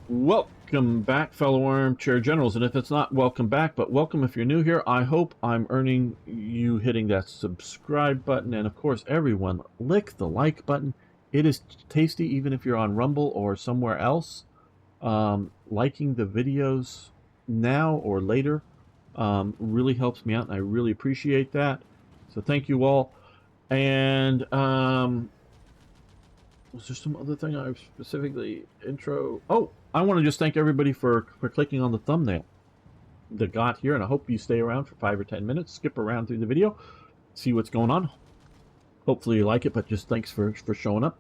Welcome back, fellow armchair generals, and if it's not welcome back, but welcome if you're new here. I hope I'm earning you hitting that subscribe button, and of course everyone lick the like button. It is tasty even if you're on Rumble or somewhere else. Liking the videos now or later really helps me out, and I really appreciate that, so thank you all. And was there some other thing I specifically intro? Oh, I want to just thank everybody for clicking on the thumbnail that got here, and I hope you stay around for 5 or 10 minutes, skip around through the video, see what's going on. Hopefully you like it, but just thanks for showing up.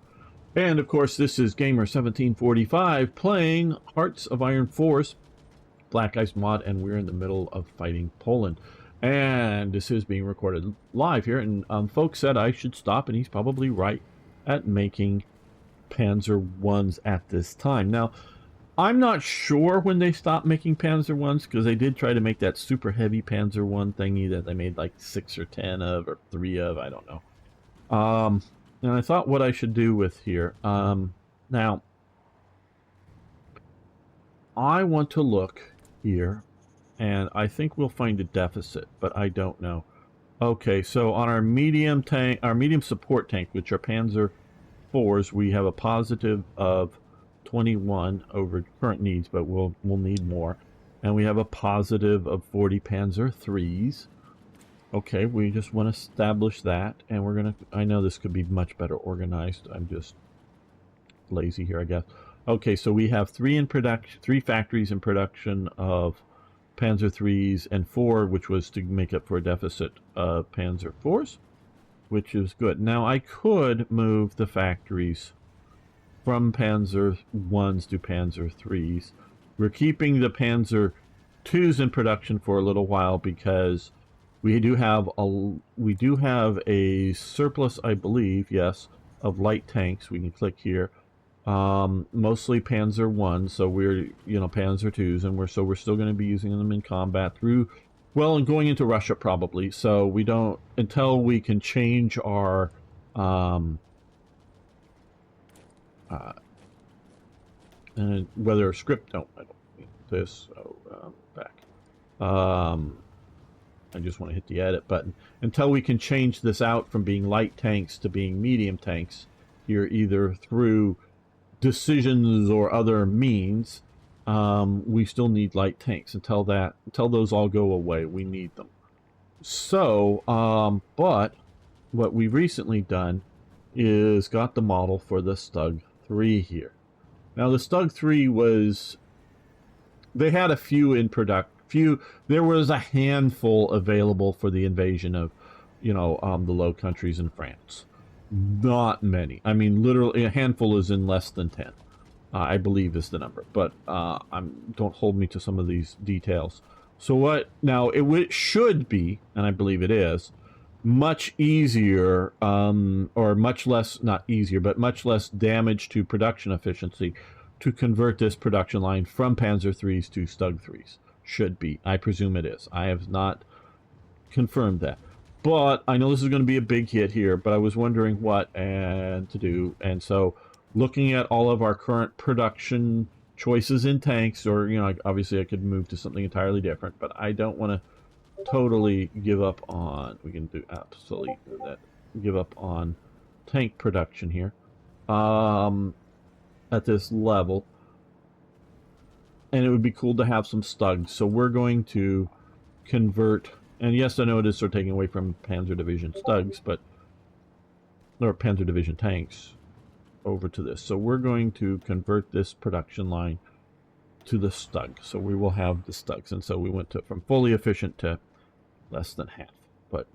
And of course, this is Gamer1745 playing Hearts of Iron Force, Black Ice mod, and we're in the middle of fighting Poland. And this is being recorded live here, and folks said I should stop, and he's probably right, at making Panzer Is at this time. Now, I'm not sure when they stopped making Panzer Is, because they did try to make that super heavy Panzer I thingy that they made like 6 or 10 of, or 3 of, I don't know. And I thought what I should do with here. Now, I want to look here, and I think we'll find a deficit, but I don't know. Okay, so on our medium tank, our medium support tank, which are Panzer IVs, we have a positive of 21 over current needs, but we'll need more. And we have a positive of 40 Panzer IIIs. Okay, we just want to establish that, and we're gonna. I know this could be much better organized. I'm just lazy here, I guess. Okay, so we have 3 in production, 3 factories in production of Panzer IIIs, and 4, which was to make up for a deficit of Panzer IVs, which is good. Now I could move the factories from Panzer Is to Panzer IIIs. We're keeping the Panzer IIs in production for a little while because we do have a surplus, I believe, yes, of light tanks. We can click here. Mostly Panzer I, so we're, Panzer IIs, and we're still going to be using them in combat through, well, and going into Russia probably. So we don't, until we can change our and whether a script, no, I don't need this. So back. I just want to hit the edit button until we can change this out from being light tanks to being medium tanks here, either through decisions or other means. We still need light tanks until those all go away. We need them. So, but what we've recently done is got the model for the Stug 3 here. Now the Stug 3 was, they had a few in production. There was a handful available for the invasion of, the Low Countries in France. Not many. I mean, literally a handful is in less than 10. I believe is the number, but don't hold me to some of these details. So what, now it should be, and I believe it is, much easier, or much less, not easier, but much less damage to production efficiency to convert this production line from Panzer IIIs to Stug 3s. Should be. I presume it is. I have not confirmed that. But I know this is going to be a big hit here, but I was wondering what to do. And so looking at all of our current production choices in tanks, or, obviously I could move to something entirely different, but I don't want to totally give up on, we can do absolutely that, give up on tank production here at this level. And it would be cool to have some Stugs. So we're going to convert, and yes, I know it is sort of taking away from Panzer Division Stugs, but, or Panzer Division tanks, over to this. So we're going to convert this production line to the Stug. So we will have the Stugs. And so we went from fully efficient to less than half. But,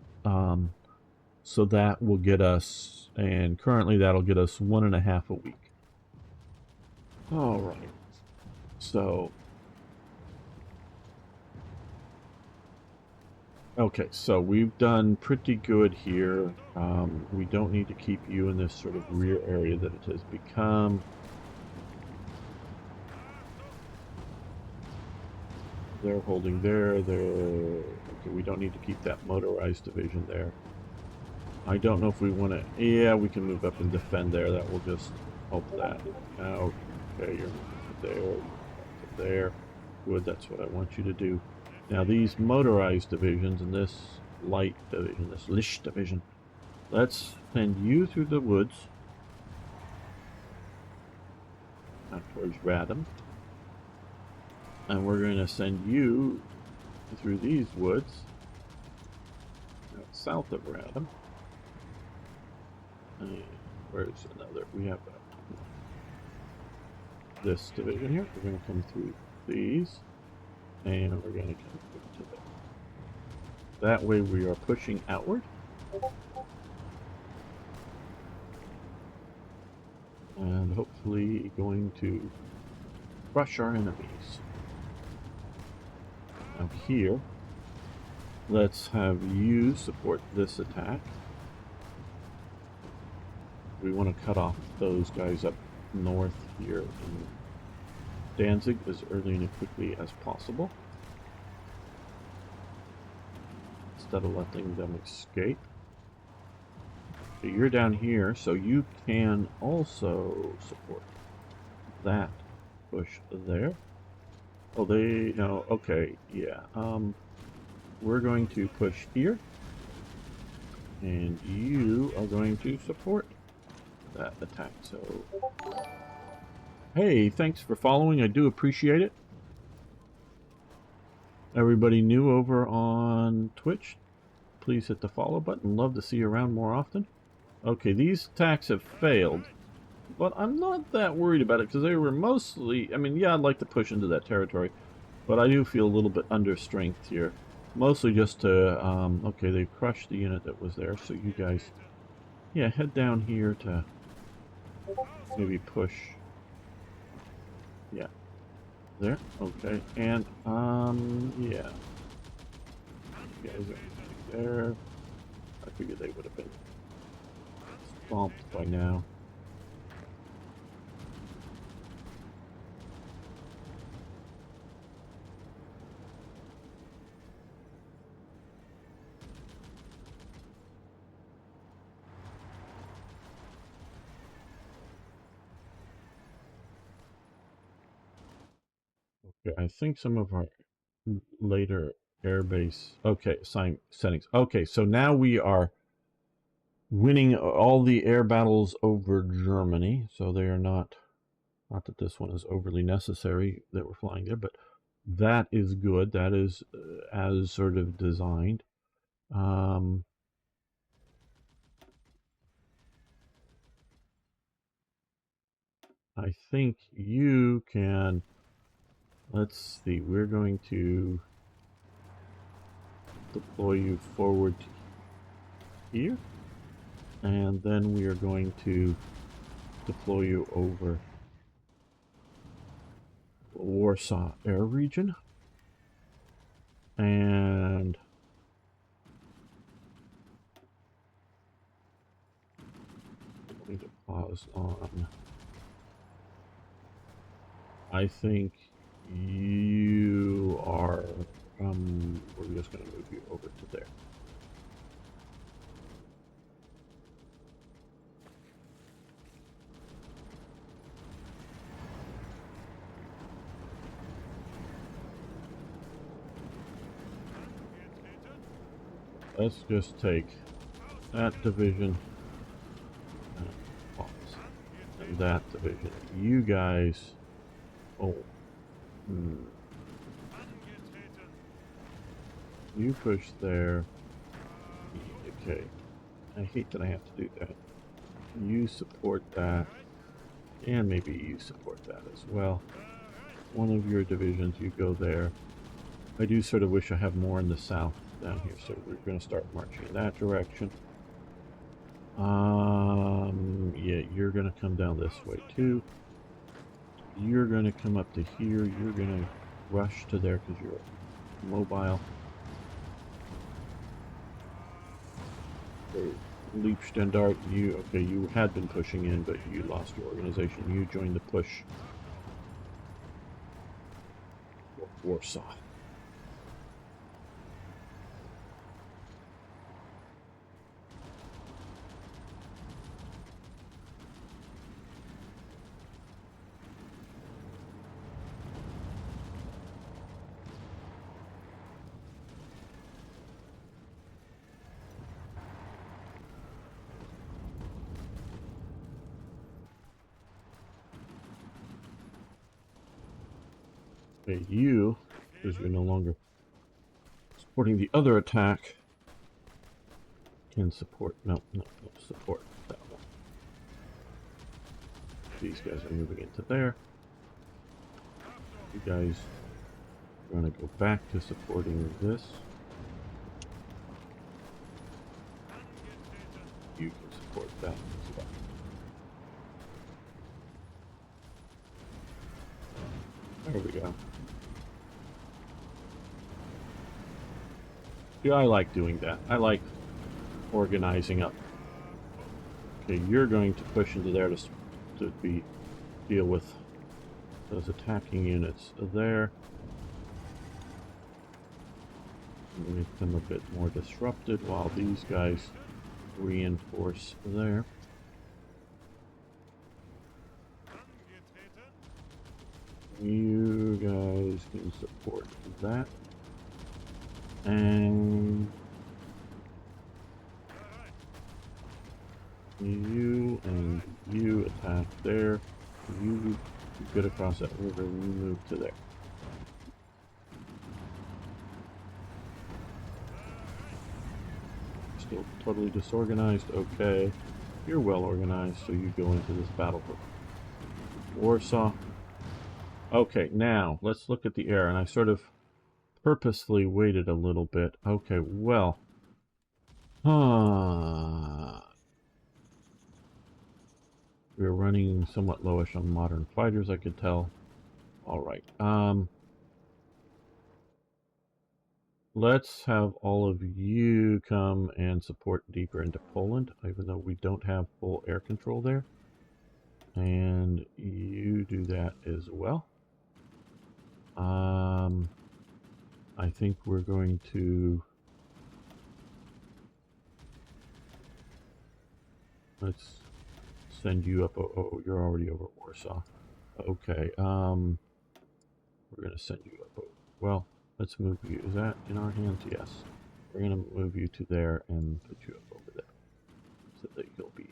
so that will get us, and currently that'll get us 1.5 a week. All right. So, okay, so we've done pretty good here. We don't need to keep you in this sort of rear area that it has become. They're holding there. Okay, we don't need to keep that motorized division there. I don't know if we want to, yeah, we can move up and defend there. That will just help that. Okay, you're there. there. Good, that's what I want you to do. Now these motorized divisions and this light division, this Lish division, let's send you through the woods out towards Radham. And we're going to send you through these woods south of Radham. And where's another? We have this division here. We're going to come through these, and we're going to come to that. That way we are pushing outward. And hopefully going to crush our enemies. Now here, let's have you support this attack. We want to cut off those guys up north here in Danzig as early and quickly as possible, instead of letting them escape. So you're down here, so you can also support that push there. Oh, they no. Okay, yeah. We're going to push here, and you are going to support that attack. So, hey, thanks for following. I do appreciate it. Everybody new over on Twitch, please hit the follow button. Love to see you around more often. Okay, these attacks have failed, but I'm not that worried about it because they were mostly, I mean, yeah, I'd like to push into that territory, but I do feel a little bit under strength here. Mostly just to, okay, they crushed the unit that was there, so you guys, yeah, head down here to maybe push, yeah, there, okay, and, yeah, you guys are there. I figured they would have been stomped by now. Okay, I think some of our later airbase, okay, settings. Okay, so now we are winning all the air battles over Germany, so they are not that this one is overly necessary that we're flying there, but that is good. That is as sort of designed. I think you can, let's see, we're going to deploy you forward to here, and then we are going to deploy you over Warsaw Air Region, and I'm going to pause on, I think you are, we're just going to move you over to there. Let's just take that division and that division. You guys, you push there. Okay, I hate that I have to do that. You support that, and maybe you support that as well. One of your divisions, you go there. I do sort of wish I have more in the south down here, so we're going to start marching in that direction. Yeah, you're going to come down this way too. You're going to come up to here. You're going to rush to there because you're mobile. So, Liebstandart, you, okay, you had been pushing in, but you lost your organization. You joined the push. Warsaw. Okay, you, because you're no longer supporting the other attack, can support. No, support that one. These guys are moving into there. You guys are going to go back to supporting this. You can support that as well. There we go. Yeah, I like doing that. I like organizing up. Okay, you're going to push into there to deal with those attacking units there. Make them a bit more disrupted while these guys reinforce there. You guys can support that. And you attack there. You get across that river and you move to there. Still totally disorganized. Okay. You're well organized, so you go into this battle for Warsaw. Okay, now let's look at the air, and I sort of purposely waited a little bit. Okay, well. We're running somewhat lowish on modern fighters, I could tell. Alright. Let's have all of you come and support deeper into Poland, even though we don't have full air control there. And you do that as well. I think we're going to... Let's send you up. Oh, you're already over Warsaw. Okay, we're going to send you up. Well, let's move you. Is that in our hands? Yes. We're going to move you to there and put you up over there so that you'll be...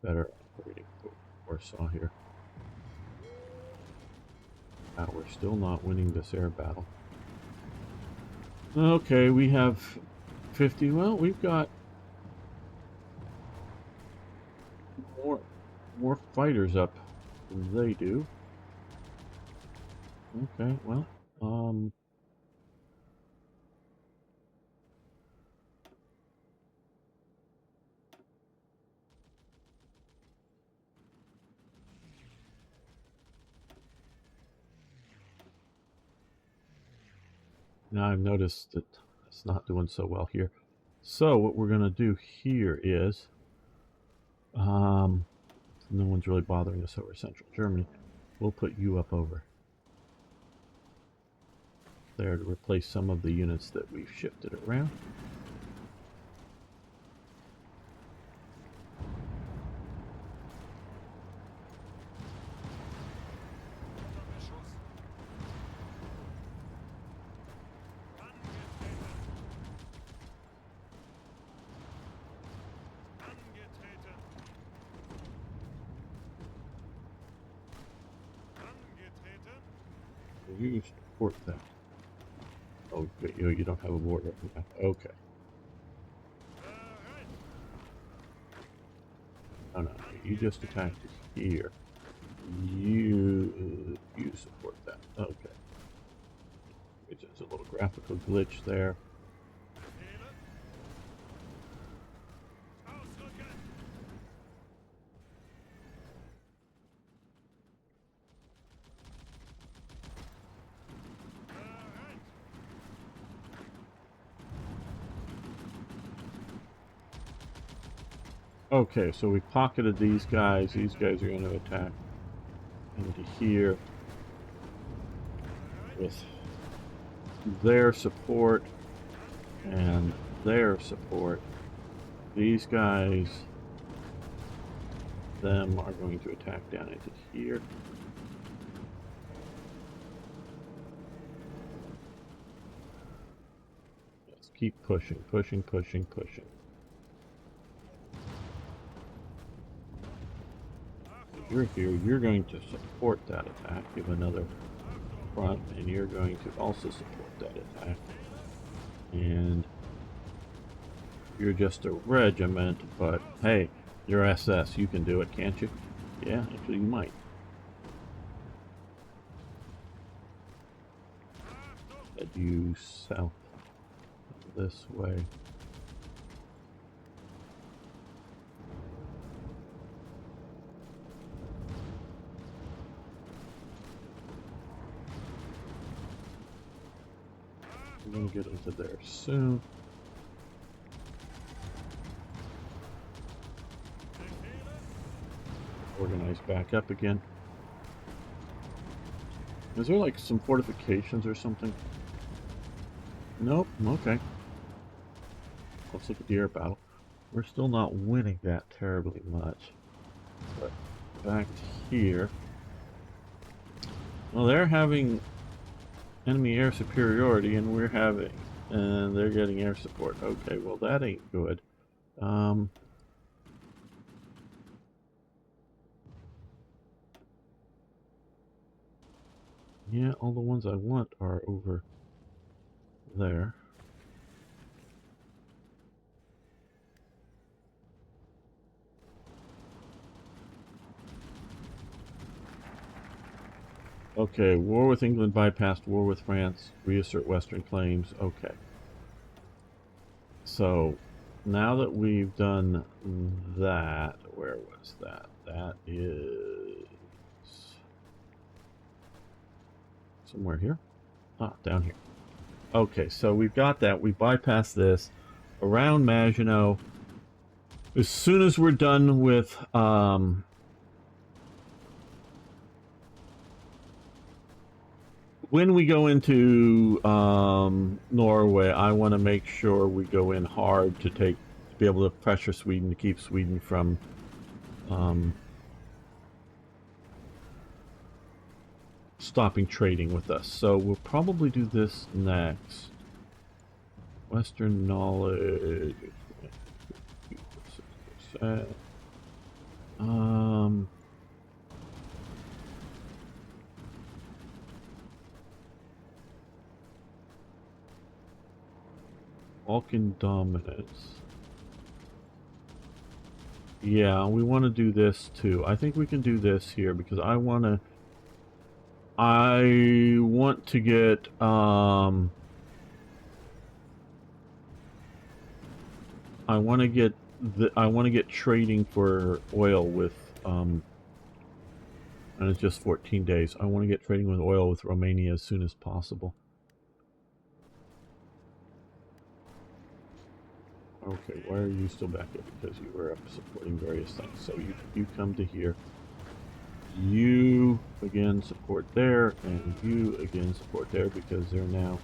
better operating Warsaw here. We're still not winning this air battle. Okay, we have 50. Well, we've got more fighters up than they do. Okay, well, now I've noticed that it's not doing so well here. So what we're going to do here is, no one's really bothering us over central Germany. We'll put you up over there to replace some of the units that we've shifted around. You support that. Oh, you don't have a border. Okay. No, you just attacked here. You support that. Okay. There's a little graphical glitch there. Okay, so we pocketed these guys. These guys are going to attack into here with their support and their support. These guys, them, are going to attack down into here. keep pushing, pushing, pushing, pushing. You're here, you're going to support that attack, give another front, and you're going to also support that attack. And you're just a regiment, but hey, you're SS, you can do it, can't you? Yeah, actually you might. Head you south this way. We're going to get into there soon. Organize back up again. Is there like some fortifications or something? Nope. Okay. Let's look at the air battle. We're still not winning that terribly much. But back here. Well, they're having enemy air superiority and and they're getting air support. Okay, well that ain't good. Yeah, all the ones I want are over there. Okay, war with England bypassed war with France, reassert Western claims. Okay. So, now that we've done that, where was that? That is somewhere here. Ah, down here. Okay, so we've got that. We bypassed this around Maginot. As soon as we're done with when we go into Norway, I want to make sure we go in hard to be able to pressure Sweden to keep Sweden from stopping trading with us. So we'll probably do this next. Western knowledge. Balkan dominance. Yeah, we want to do this too. I think we can do this here because I want to get I want to get trading for oil with and it's just 14 days. I want to get trading with oil with Romania as soon as possible. Okay, why are you still back here? Because you were up supporting various things. So you come to here. You again support there, and you again support there because they're now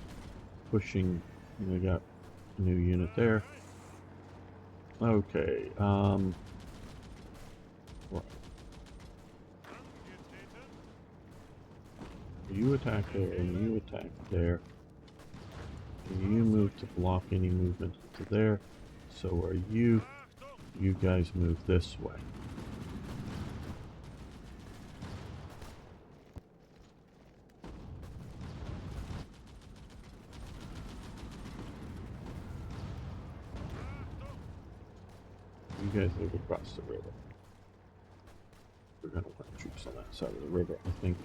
pushing. They got a new unit there. Okay. Right. You attack there, and you attack there. And you move to block any movement to there. So are you. You guys move this way. You guys move across the river. We're going to want troops on that side of the river, I think.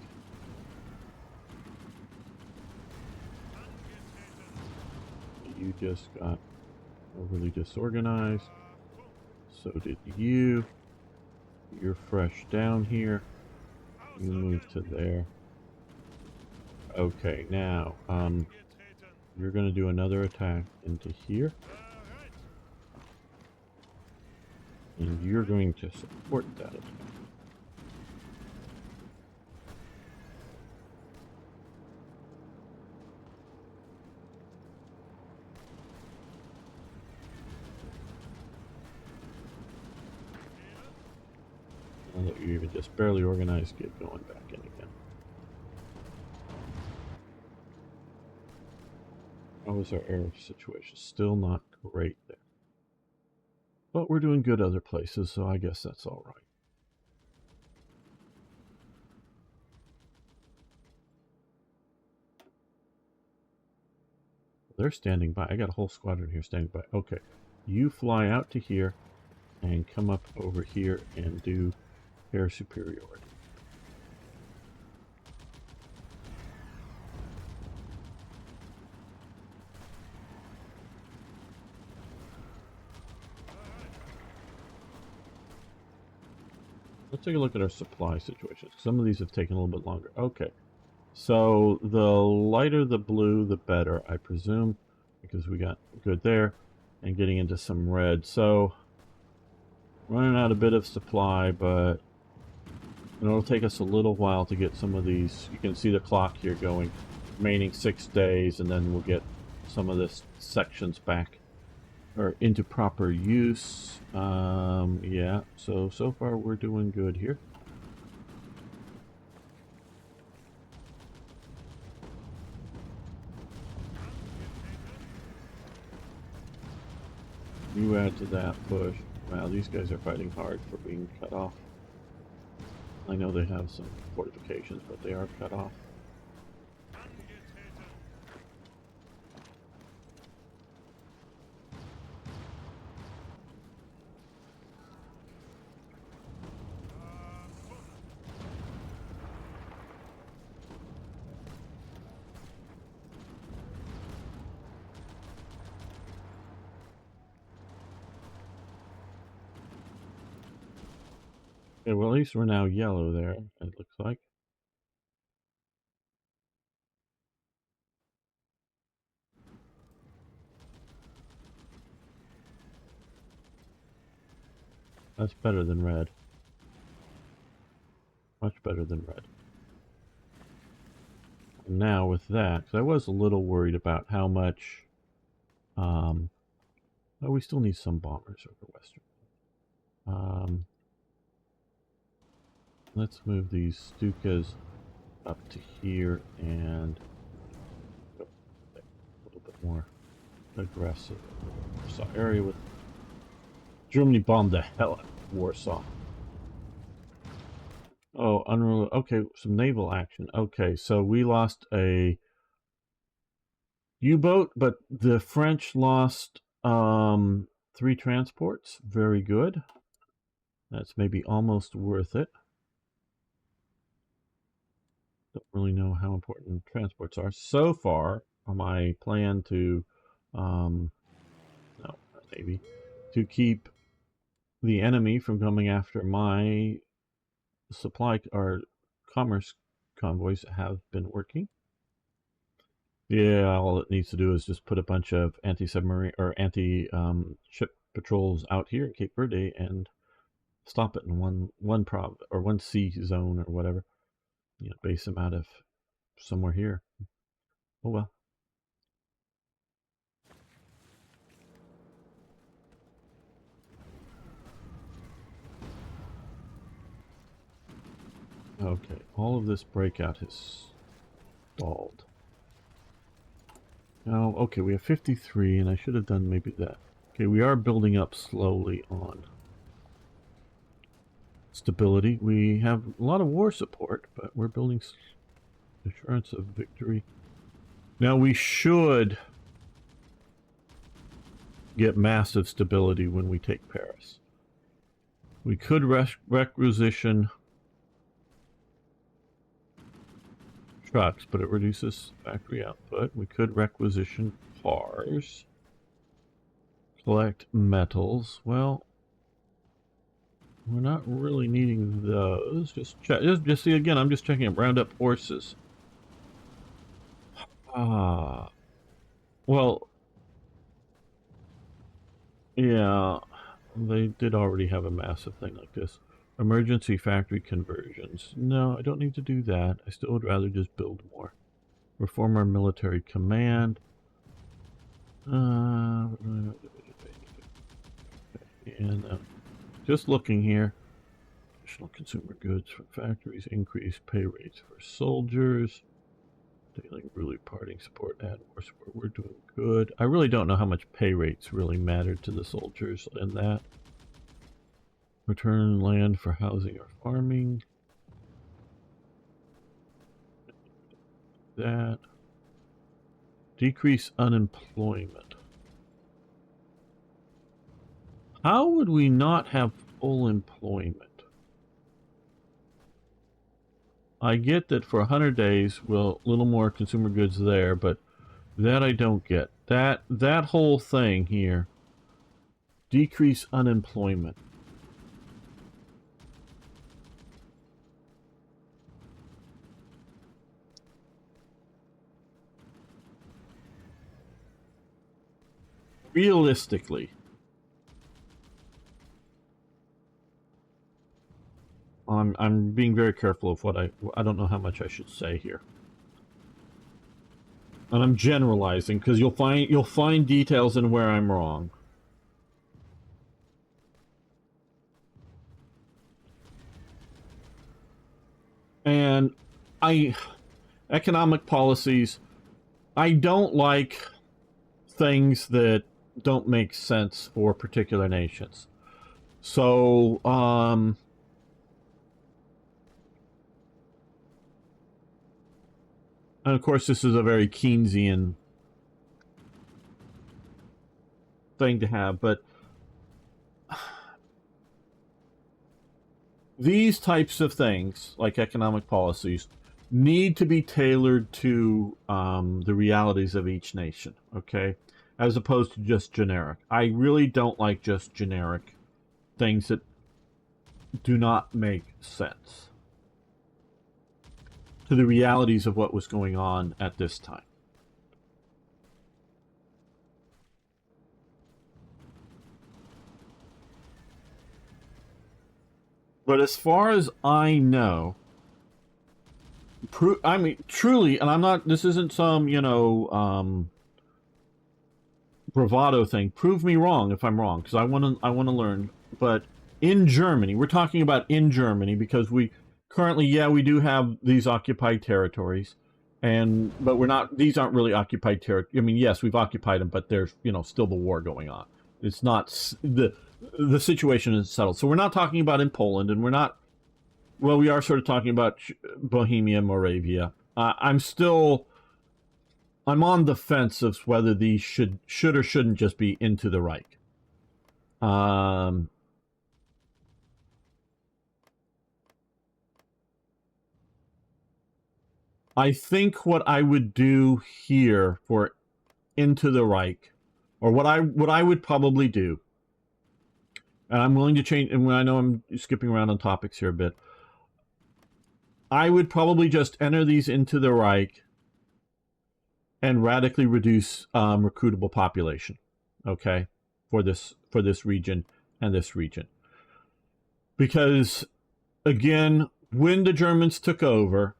You just got overly disorganized. So did you. You're fresh down here. You move to there. Okay, now, you're going to do another attack into here. And you're going to support that attack. Now that you're even just barely organized, get going back in again. How is our air situation? Still not great there. But we're doing good other places, so I guess that's all right. They're standing by. I got a whole squadron here standing by. Okay. You fly out to here and come up over here and do air superiority. Let's take a look at our supply situation. Some of these have taken a little bit longer. Okay. So the lighter the blue, the better, I presume, because we got good there, and getting into some red. So running out a bit of supply, but it'll take us a little while to get some of these. You can see the clock here going, remaining 6 days, and then we'll get some of this sections back or into proper use. Yeah, so far we're doing good here. You add to that push. Wow, these guys are fighting hard for being cut off. I know they have some fortifications, but they are cut off. Okay, well, at least we're now yellow there, it looks like. That's better than red. Much better than red. And now with that, because I was a little worried about how much... oh, we still need some bombers over western. Let's move these Stukas up to here and go a little bit more aggressive. Warsaw area with Germany bombed the hell out of Warsaw. Oh, unruly. Okay, some naval action. Okay, so we lost a U-boat, but the French lost 3 transports. Very good. That's maybe almost worth it. Don't really know how important transports are. So far, my plan to, no, maybe, to keep the enemy from coming after my supply or commerce convoys have been working. Yeah, all it needs to do is just put a bunch of anti-submarine or anti-ship patrols out here at Cape Verde and stop it in one prov or one sea zone or whatever. You know, base them out of somewhere here. Oh well. Okay, all of this breakout has stalled. Now, okay, we have 53, and I should have done maybe that. Okay, we are building up slowly on stability. We have a lot of war support, but we're building assurance of victory. Now, we should get massive stability when we take Paris. We could requisition trucks, but it reduces factory output. We could requisition cars, collect metals. Well, we're not really needing those. Just check. Just see again. I'm just checking up. Round up horses. Well, yeah, they did already have a massive thing like this. Emergency factory conversions. No, I don't need to do that. I still would rather just build more. Reform our military command. And just looking here. Additional consumer goods from factories. Increase pay rates for soldiers. Daily ruling parting support and war support. We're doing good. I really don't know how much pay rates really mattered to the soldiers in that. Return land for housing or farming. That. Decrease unemployment. How would we not have full employment? I get that for 100 days, well, a little more consumer goods there, but that I don't get. That whole thing here. Decrease unemployment. Realistically, I'm being very careful of what I don't know how much I should say here. And I'm generalizing because you'll find details in where I'm wrong. And economic policies, I don't like things that don't make sense for particular nations. So, and of course, this is a very Keynesian thing to have, but these types of things, like economic policies, need to be tailored to the realities of each nation, okay? As opposed to just generic. I really don't like just generic things that do not make sense to the realities of what was going on at this time. But as far as I know, I mean, truly, and I'm not, this isn't some, bravado thing. Prove me wrong if I'm wrong, because I want to learn. But in Germany, we're talking about in Germany, because we currently, yeah, we do have these occupied territories, but we're not, these aren't really occupied territories. I mean, yes, we've occupied them, but there's, still the war going on. It's not, the situation is settled. So we're not talking about in Poland, and we're not, well, we are sort of talking about Bohemia, Moravia. I'm on the fence of whether these should or shouldn't just be into the Reich. I think what I would do here for into the Reich, or what I would probably do, and I'm willing to change, and I know I'm skipping around on topics here a bit, I would probably just enter these into the Reich and radically reduce recruitable population, okay, for this region and this region. Because, again, when the Germans took over,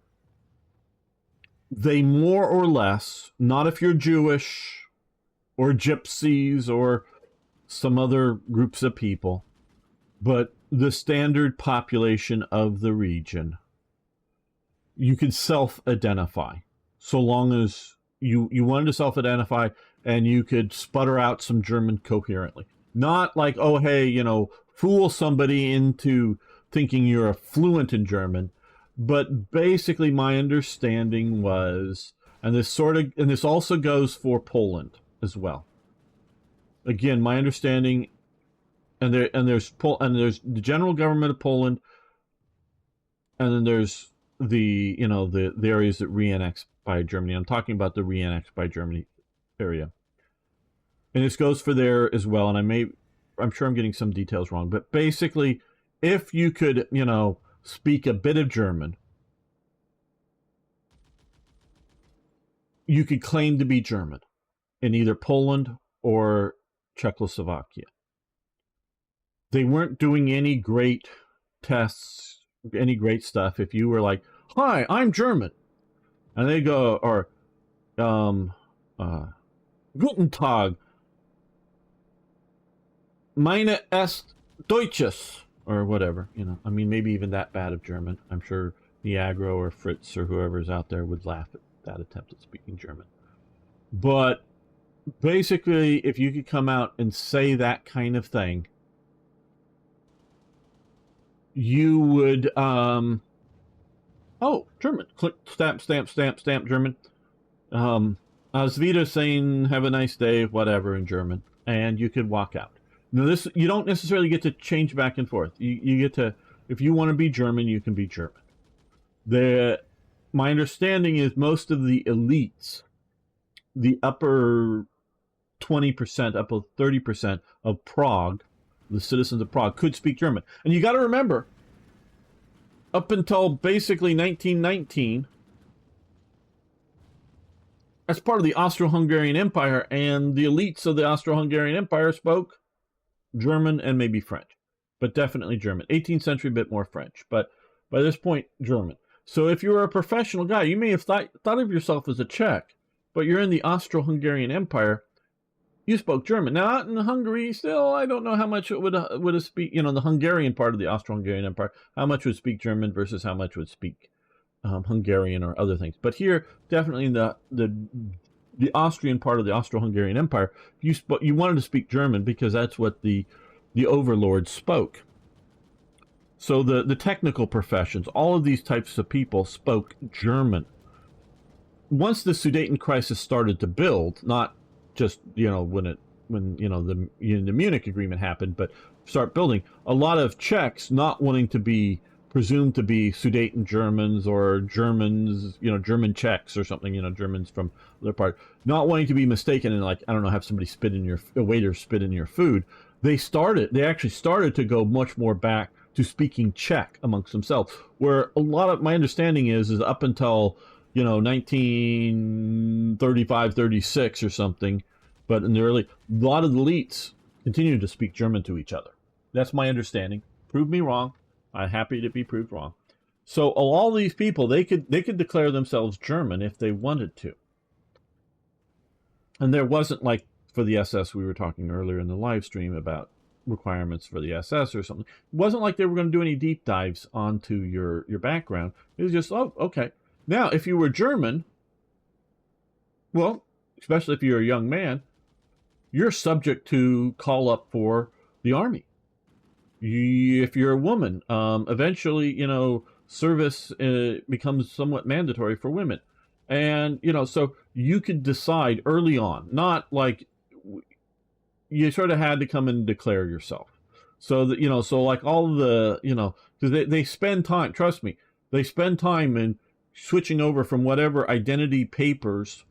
they more or less, not if you're Jewish or gypsies or some other groups of people, but the standard population of the region, you could self-identify, so long as you wanted to self-identify and you could sputter out some German coherently. Not like, oh, hey, fool somebody into thinking you're fluent in German. But basically my understanding was, and this also goes for Poland as well. Again, my understanding, and there's the general government of Poland, and then there's the areas that re-annexed by Germany. I'm talking about the re-annexed by Germany area. And this goes for there as well, and I'm sure I'm getting some details wrong, but basically, if you could, speak a bit of German, you could claim to be German in either Poland or Czechoslovakia. They weren't doing any great tests, any great stuff. If you were like, hi, I'm German, and they go, or Guten Tag, meine est Deutsches, or whatever, I mean, maybe even that bad of German. I'm sure Niagara or Fritz or whoever's out there would laugh that attempt at speaking German. But basically, if you could come out and say that kind of thing, you would, oh, German, click, stamp, stamp, stamp, stamp, German. Auf Wiedersehen, have a nice day, whatever in German, and you could walk out. Now, this, you don't necessarily get to change back and forth. You get to, if you want to be German, you can be German. My understanding is most of the elites, the upper 20%, upper 30% of Prague, the citizens of Prague, could speak German. And you got to remember, up until basically 1919, as part of the Austro-Hungarian Empire, and the elites of the Austro-Hungarian Empire spoke German and maybe French, but definitely German. 18th century, a bit more French, but by this point, German. So if you were a professional guy, you may have thought of yourself as a Czech, but you're in the Austro-Hungarian Empire, you spoke German. Now, out in Hungary, still, I don't know how much it would speak, you know, the Hungarian part of the Austro-Hungarian Empire, how much would speak German versus how much would speak Hungarian or other things. But here, definitely in the Austrian part of the Austro-Hungarian Empire, you wanted to speak German because that's what the overlords spoke. So the technical professions, all of these types of people spoke German. Once the Sudeten crisis started to build, not just, you know, when the Munich Agreement happened, but start building, a lot of Czechs not wanting to be presumed to be Sudeten Germans or Germans, you know, German Czechs or something, you know, Germans from other part, not wanting to be mistaken and, like, I don't know, have somebody a waiter spit in your food. They actually started to go much more back to speaking Czech amongst themselves, where a lot of my understanding is up until, you know, 1935, 36 or something, but in the early, a lot of the elites continued to speak German to each other. That's my understanding. Prove me wrong. I'm happy to be proved wrong. So all these people, they could declare themselves German if they wanted to. And there wasn't, like for the SS, we were talking earlier in the live stream about requirements for the SS or something. It wasn't like they were going to do any deep dives onto your background. It was just, oh, okay. Now, if you were German, well, especially if you're a young man, you're subject to call up for the army. If you're a woman, eventually, you know, service becomes somewhat mandatory for women. And, you know, so you could decide early on, not like you sort of had to come and declare yourself. So that, you know, so like all the, you know, because they spend time, trust me, they spend time in switching over from whatever identity papers,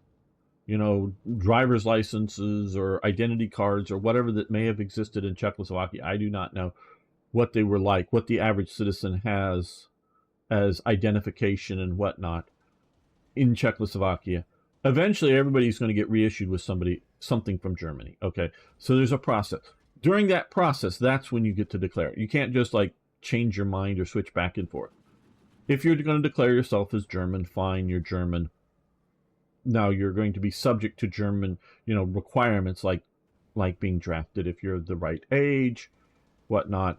you know, driver's licenses or identity cards or whatever that may have existed in Czechoslovakia. I do not know what they were like, what the average citizen has as identification and whatnot in Czechoslovakia. Eventually, everybody's going to get reissued with something from Germany. Okay, so there's a process. During that process, that's when you get to declare. You can't just like change your mind or switch back and forth. If you're going to declare yourself as German, fine, you're German. Now you're going to be subject to German, you know, requirements like being drafted if you're the right age, whatnot.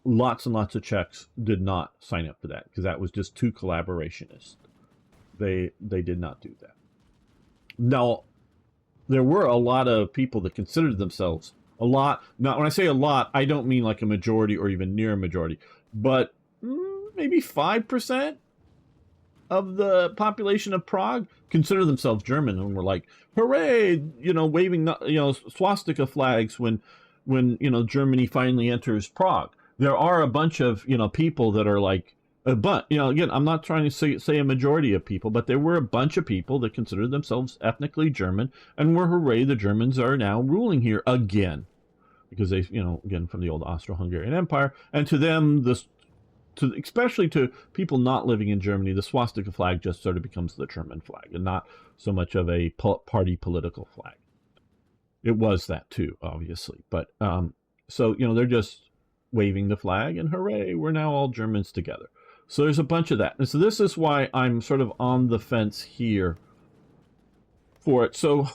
Lots and lots of Czechs did not sign up for that because that was just too collaborationist. They did not do that. Now, there were a lot of people that considered themselves a lot. Now, when I say a lot, I don't mean like a majority or even near a majority, but maybe 5% of the population of Prague consider themselves German and were like, hooray, you know, waving, you know, swastika flags when, you know, Germany finally enters Prague. There are a bunch of, you know, people that are like, but, you know, again, I'm not trying to say a majority of people, but there were a bunch of people that considered themselves ethnically German and were, hooray, the Germans are now ruling here again. Because they, you know, again, from the old Austro-Hungarian Empire. And to them, especially to people not living in Germany, the swastika flag just sort of becomes the German flag and not so much of a party political flag. It was that too, obviously. But, so, you know, they're just waving the flag and hooray, we're now all Germans together. So there's a bunch of that. And so this is why I'm sort of on the fence here for it. So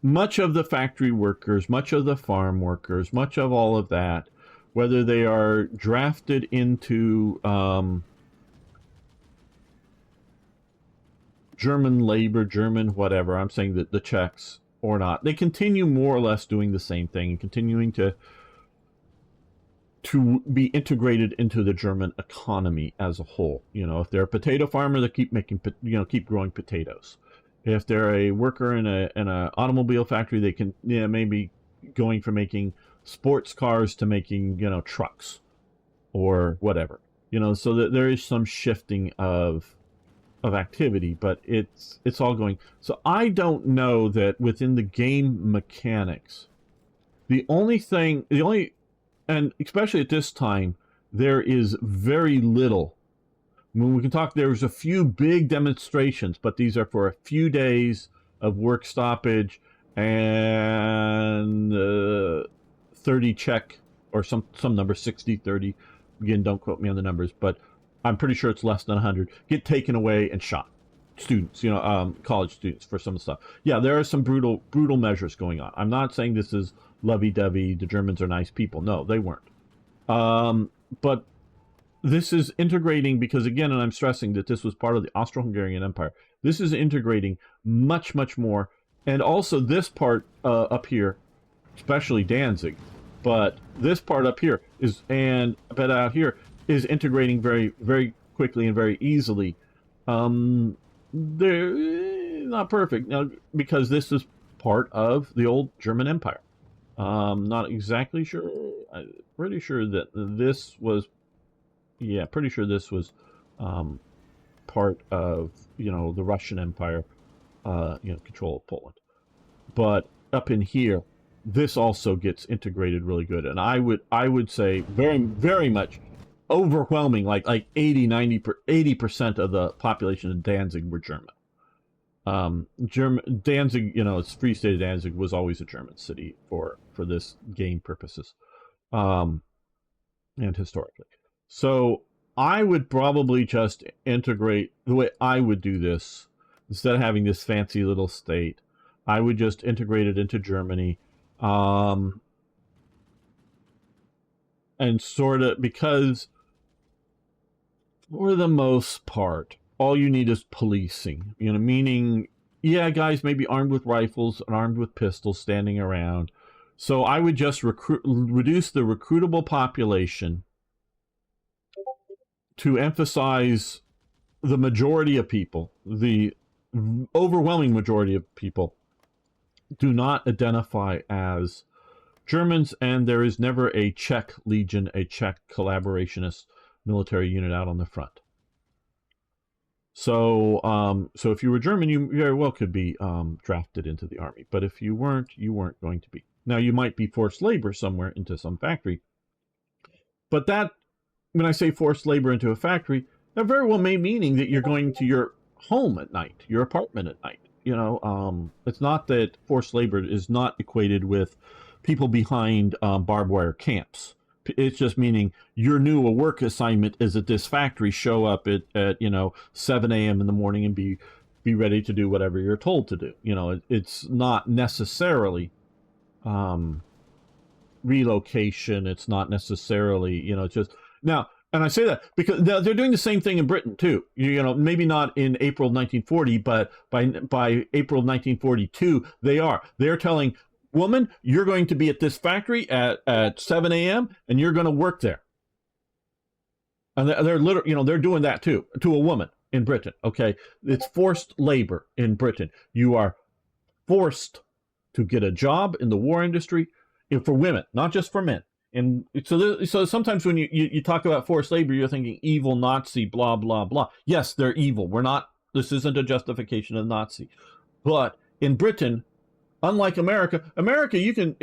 much of the factory workers, much of the farm workers, much of all of that, whether they are drafted into German labor, German whatever. I'm saying that the Czechs or not, they continue more or less doing the same thing and continuing to be integrated into the German economy as a whole. You know, if they're a potato farmer, they keep making, keep growing potatoes. If they're a worker in a automobile factory, they can maybe going from making sports cars to making trucks or whatever. So that there is some shifting of activity, but it's all going. So I don't know that within the game mechanics, and especially at this time, there is very little. When we can talk, there's a few big demonstrations, but these are for a few days of work stoppage and 30 Czech or some number, 60, 30. Again, don't quote me on the numbers, but I'm pretty sure it's less than 100. Get taken away and shot. Students, college students for some stuff. Yeah, there are some brutal measures going on. I'm not saying this is lovey-dovey, the Germans are nice people. No, they weren't. But this is integrating, because again, and I'm stressing that this was part of the Austro-Hungarian Empire. This is integrating much, much more. And also this part up here, especially Danzig, but this part up here and a bit out here is integrating very, very quickly and very easily. They're not perfect now because this is part of the old German Empire. Not exactly sure. I'm pretty sure that this was, pretty sure this was part of the Russian Empire, control of Poland. But up in here, this also gets integrated really good, and I would say very, very much overwhelming, like 80% of the population of Danzig were German. Danzig, it's Free State of Danzig was always a German city for this game purposes, and historically. So I would probably just integrate the way I would do this instead of having this fancy little state. I would just integrate it into Germany, and sort of, because for the most part, all you need is policing, meaning, guys may be armed with rifles and armed with pistols standing around. So I would just reduce the recruitable population to emphasize the majority of people, the overwhelming majority of people, do not identify as Germans, and there is never a Czech Legion, a Czech collaborationist military unit out on the front. So, so if you were German, you very well could be drafted into the army. But if you weren't, you weren't going to be. Now, you might be forced labor somewhere into some factory. But that, when I say forced labor into a factory, that very well may meaning that you're going to your home at night, your apartment at night. It's not that forced labor is not equated with people behind barbed wire camps. It's just meaning your new work assignment is at this factory. Show up at 7 a.m. in the morning and be ready to do whatever you're told to do. It's not necessarily relocation. It's not necessarily it's just now. And I say that because they're doing the same thing in Britain too. Maybe not in April 1940, but by April 1942, they're telling, woman, you're going to be at this factory at 7 a.m. and you're going to work there. And they're literally, they're doing that too, to a woman in Britain. Okay. It's forced labor in Britain. You are forced to get a job in the war industry for women, not just for men. And so sometimes when you talk about forced labor, you're thinking evil Nazi, blah, blah, blah. Yes, they're evil. This isn't a justification of Nazi. But in Britain, unlike America, you can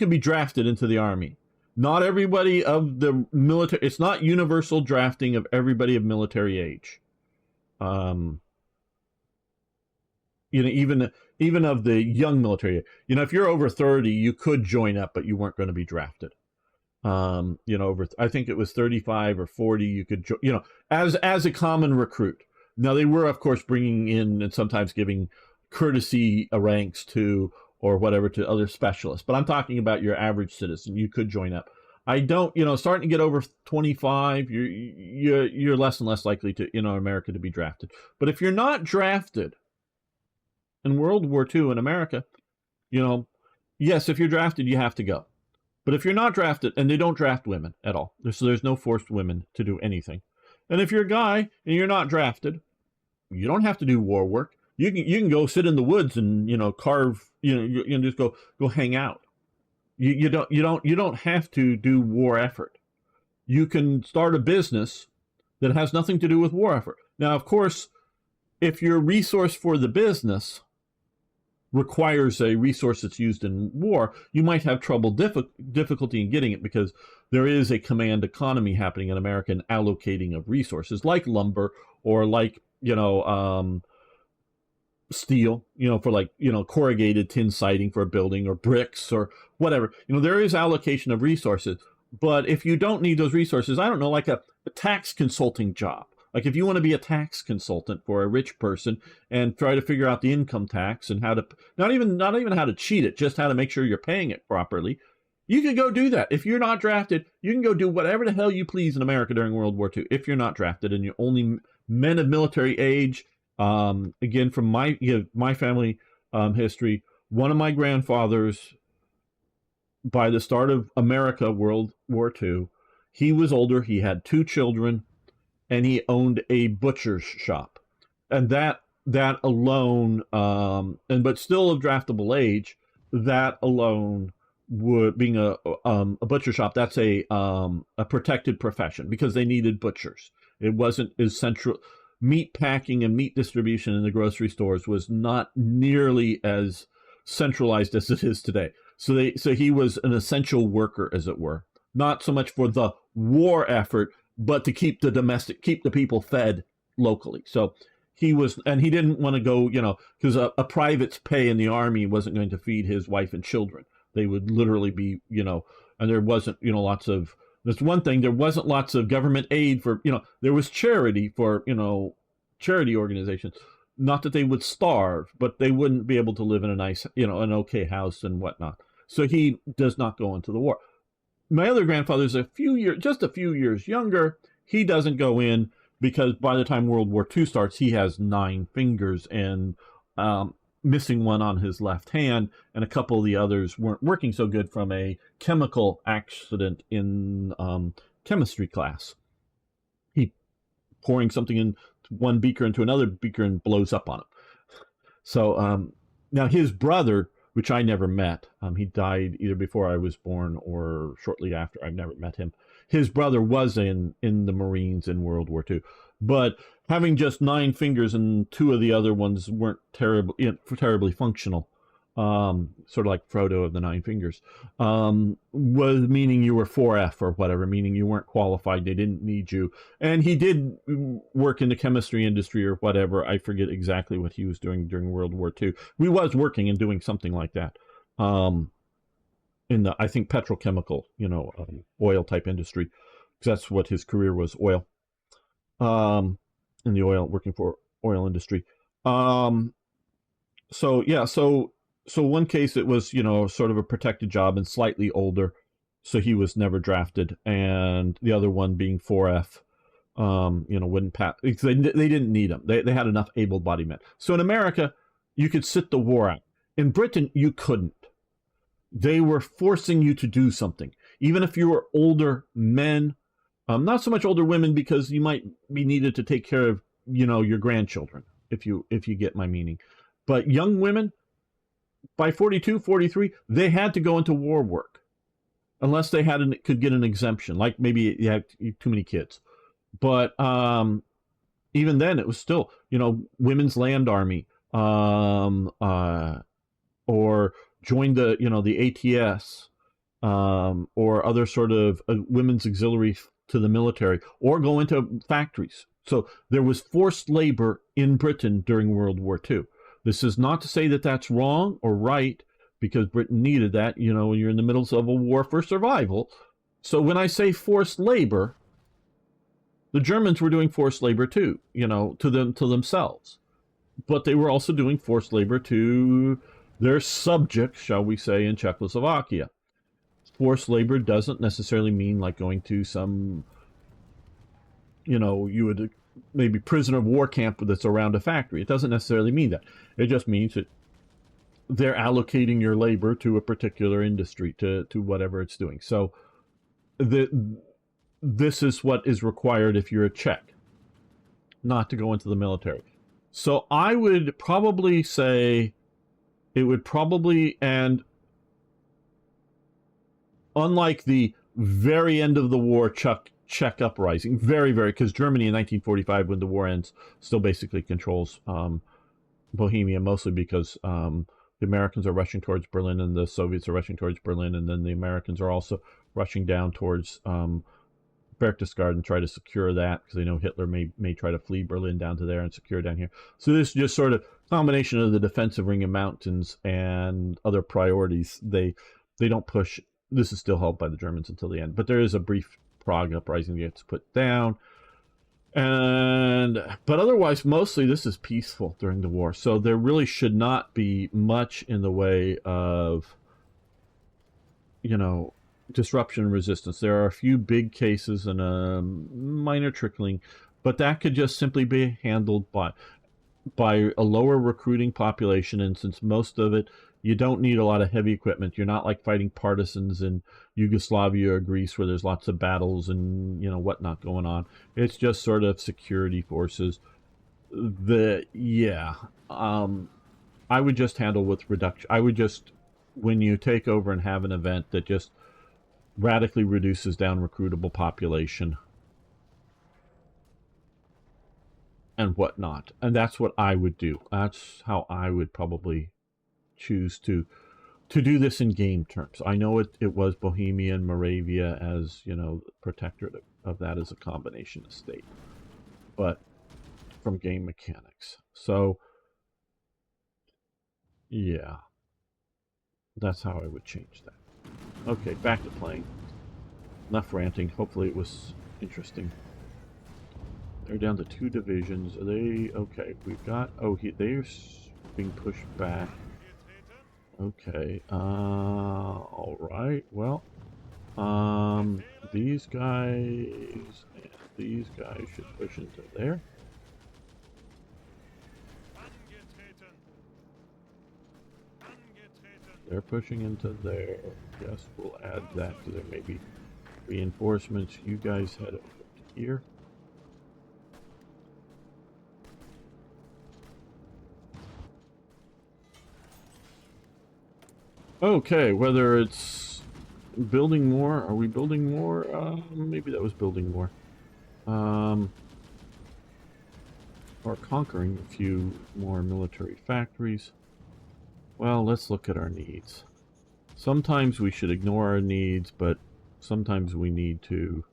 be drafted into the army. Not everybody of the military, it's not universal drafting of everybody of military age. Even of the young military. If you're over 30, you could join up, but you weren't going to be drafted. I think it was 35 or 40, you could, as a common recruit. Now, they were, of course, bringing in and sometimes giving courtesy ranks to, or whatever, to other specialists. But I'm talking about your average citizen. You could join up. I don't, starting to get over 25, you're less and less likely to, America to be drafted. But if you're not drafted in World War II in America, yes, if you're drafted, you have to go. But if you're not drafted, and they don't draft women at all, so there's no forced women to do anything. And if you're a guy and you're not drafted, you don't have to do war work. You can go sit in the woods and carve. You can just go hang out. You don't have to do war effort. You can start a business that has nothing to do with war effort. Now, of course, if your resource for the business requires a resource that's used in war, you might have difficulty in getting it, because there is a command economy happening in America in allocating of resources, like lumber or like steel, for corrugated tin siding for a building, or bricks or whatever. There is allocation of resources. But if you don't need those resources, I don't know, like a tax consulting job. Like if you want to be a tax consultant for a rich person and try to figure out the income tax and how to, not even how to cheat it, just how to make sure you're paying it properly, you can go do that. If you're not drafted, you can go do whatever the hell you please in America during World War II. If you're not drafted and you're only men of military age, again, from my family history, one of my grandfathers, by the start of America World War II, he was older. He had 2 children, and he owned a butcher's shop. And that alone, but still of draftable age, that alone would, being a butcher shop, that's a protected profession, because they needed butchers. It wasn't as central. Meat packing and meat distribution in the grocery stores was not nearly as centralized as it is today. So he was an essential worker, as it were, not so much for the war effort, but to keep the people fed locally. So he was, and he didn't want to go, because a private's pay in the army wasn't going to feed his wife and children. They would literally be, and there wasn't, lots of, that's one thing, there wasn't lots of government aid for, there was charity for, charity organizations. Not that they would starve, but they wouldn't be able to live in a nice, an okay house and whatnot. So he does not go into the war. My other grandfather's just a few years younger. He doesn't go in because by the time World War II starts, he has 9 fingers and missing one on his left hand, and a couple of the others weren't working so good from a chemical accident in chemistry class. He pouring something in one beaker into another beaker and blows up on him. So now his brother, which I never met, he died either before I was born or shortly after. I've never met him. His brother was in the Marines in World War II, but having just 9 fingers and 2 of the other ones weren't terribly functional, sort of like Frodo of the 9 fingers, was meaning you were 4F or whatever, meaning you weren't qualified, they didn't need you. And he did work in the chemistry industry or whatever. I forget exactly what he was doing during World War II. He was working and doing something like that, in the, I think, petrochemical, oil type industry, because that's what his career was, oil, in the oil, working for oil industry. So yeah, so one case it was, sort of a protected job and slightly older, so he was never drafted, and the other one being 4F, wouldn't pass because they didn't need him. They had enough able-bodied men. So in America, you could sit the war out. In Britain, you couldn't. They were forcing you to do something, even if you were older men. Not so much older women, because you might be needed to take care of, your grandchildren, if you get my meaning. But young women, by 42, 43, they had to go into war work, unless they could get an exemption, like maybe you have too many kids. But even then, it was still, Women's Land Army, or join the ATS, or other sort of women's auxiliary to the military, or go into factories. So there was forced labor in Britain during World War II. This is not to say that that's wrong or right, because Britain needed that, when you're in the middle of a war for survival. So when I say forced labor, the Germans were doing forced labor too, to themselves. But they were also doing forced labor to their subjects, shall we say, in Czechoslovakia. forced labor doesn't necessarily mean like going to some, you know, you would maybe prisoner of war camp that's around a factory. It doesn't necessarily mean that. It just means that they're allocating your labor to a particular industry, to whatever it's doing. So this is what is required if you're a Czech, not to go into the military. So I would probably say it would probably, and unlike the very end of the war Czech uprising, very, because Germany in 1945, when the war ends, still basically controls Bohemia, mostly because the Americans are rushing towards Berlin and the Soviets are rushing towards Berlin, and then the Americans are also rushing down towards Berchtesgaden and try to secure that, because they know Hitler may try to flee Berlin down to there and secure down here. So this is just sort of combination of the defensive ring of mountains and other priorities. They don't push. This is still held by the Germans until the end, but there is a brief Prague uprising that gets put down. But otherwise, mostly this is peaceful during the war. So there really should not be much in the way of, you know, disruption and resistance. There are a few big cases and a minor trickling, but that could just simply be handled by a lower recruiting population. And since most of it, you don't need a lot of heavy equipment. You're not like fighting partisans in Yugoslavia or Greece where there's lots of battles and, you know, whatnot going on. It's just sort of security forces. I would just handle with reduction. I would just, when you take over and have an event that just radically reduces down recruitable population and whatnot. And that's what I would do. That's how I would probably choose to do this in game terms. I know it was Bohemia and Moravia as, you know, protectorate of that as a combination estate, but from game mechanics. So yeah, that's how I would change that. Okay, back to playing. Enough ranting. Hopefully it was interesting. They're down to 2 divisions. Are they okay? We've got, oh, they're being pushed back. Okay, all right, well, these guys and these guys should push into there. They're pushing into there. Yes, we'll add that to there. Maybe reinforcements. You guys head over to here. Okay, whether it's building more, are we building more? Maybe that was building more. Or conquering a few more military factories. Well, let's look at our needs. Sometimes we should ignore our needs, but sometimes we need to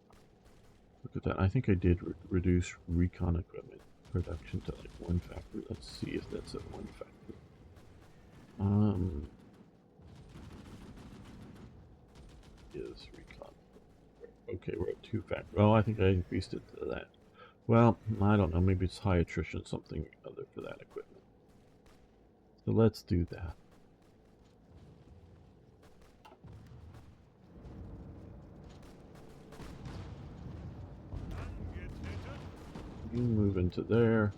look at that. I think I did reduce recon equipment production to like 1 factory. Let's see if that's at 1 factory. Is recon. Okay, we're at 2 factories. Oh, I think I increased it to that. Well, I don't know. Maybe it's high attrition, something other for that equipment. So let's do that. You move into there.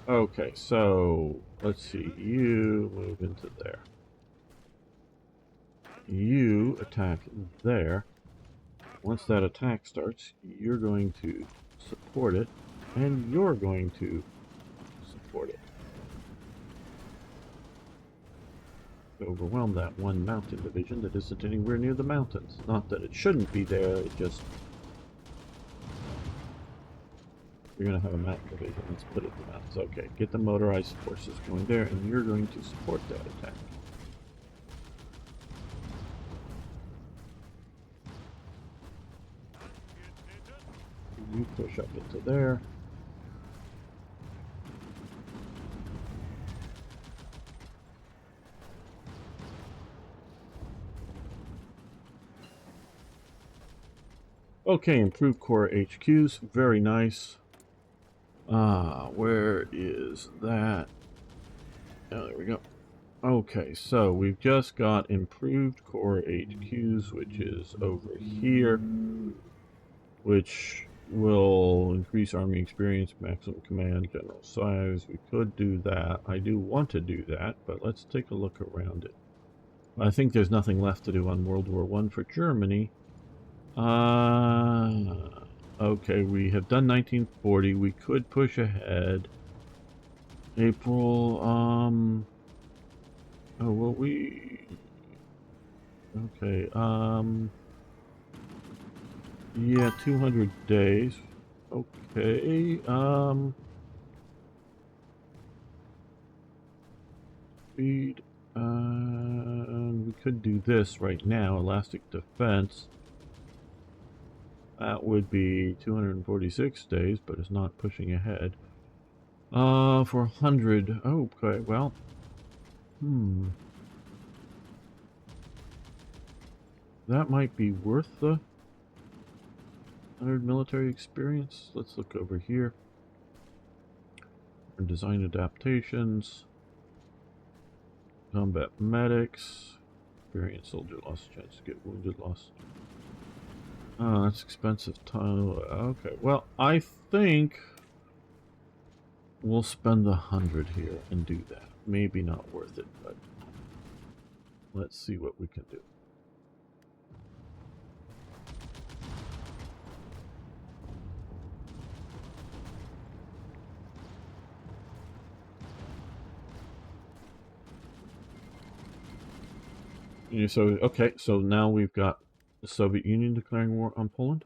Okay, so let's see. You move into there. You attack there. Once that attack starts, you're going to support it, and you're going to support it. To overwhelm that 1 mountain division that isn't anywhere near the mountains. Not that it shouldn't be there, it just... You're going to have a mountain division. Let's put it in the mountains. Okay, get the motorized forces going there, and you're going to support that attack. You push up into there. Okay, improve core HQs. Very nice. Where is that? Oh, there we go. Okay, so we've just got improved core HQs, which is over here, which will increase army experience, maximum command, general size. We could do that. I do want to do that, but let's take a look around it. I think there's nothing left to do on World War I for Germany. Okay, we have done 1940. We could push ahead. April, oh, well, okay, yeah, 200 days. Okay, speed, we could do this right now, elastic defense. That would be 246 days, but it's not pushing ahead. For 100, okay, well, that might be worth the 100 military experience. Let's look over here. Design adaptations. Combat medics. Experience soldier loss, chance to get wounded loss. Oh, that's expensive time. Okay, well, I think we'll spend the 100 here and do that. Maybe not worth it, but let's see what we can do. So, okay, so now we've got the Soviet Union declaring war on Poland.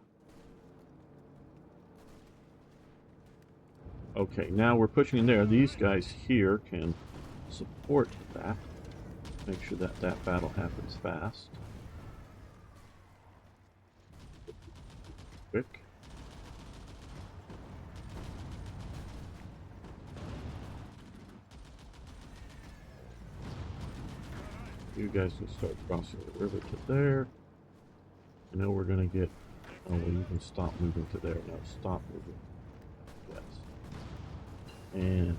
Okay, now we're pushing in there. These guys here can support that. Make sure that that battle happens fast. Quick. You guys can start crossing the river to there. I know we're gonna get... Oh, well, you can stop moving to there. No, stop moving. Yes. And...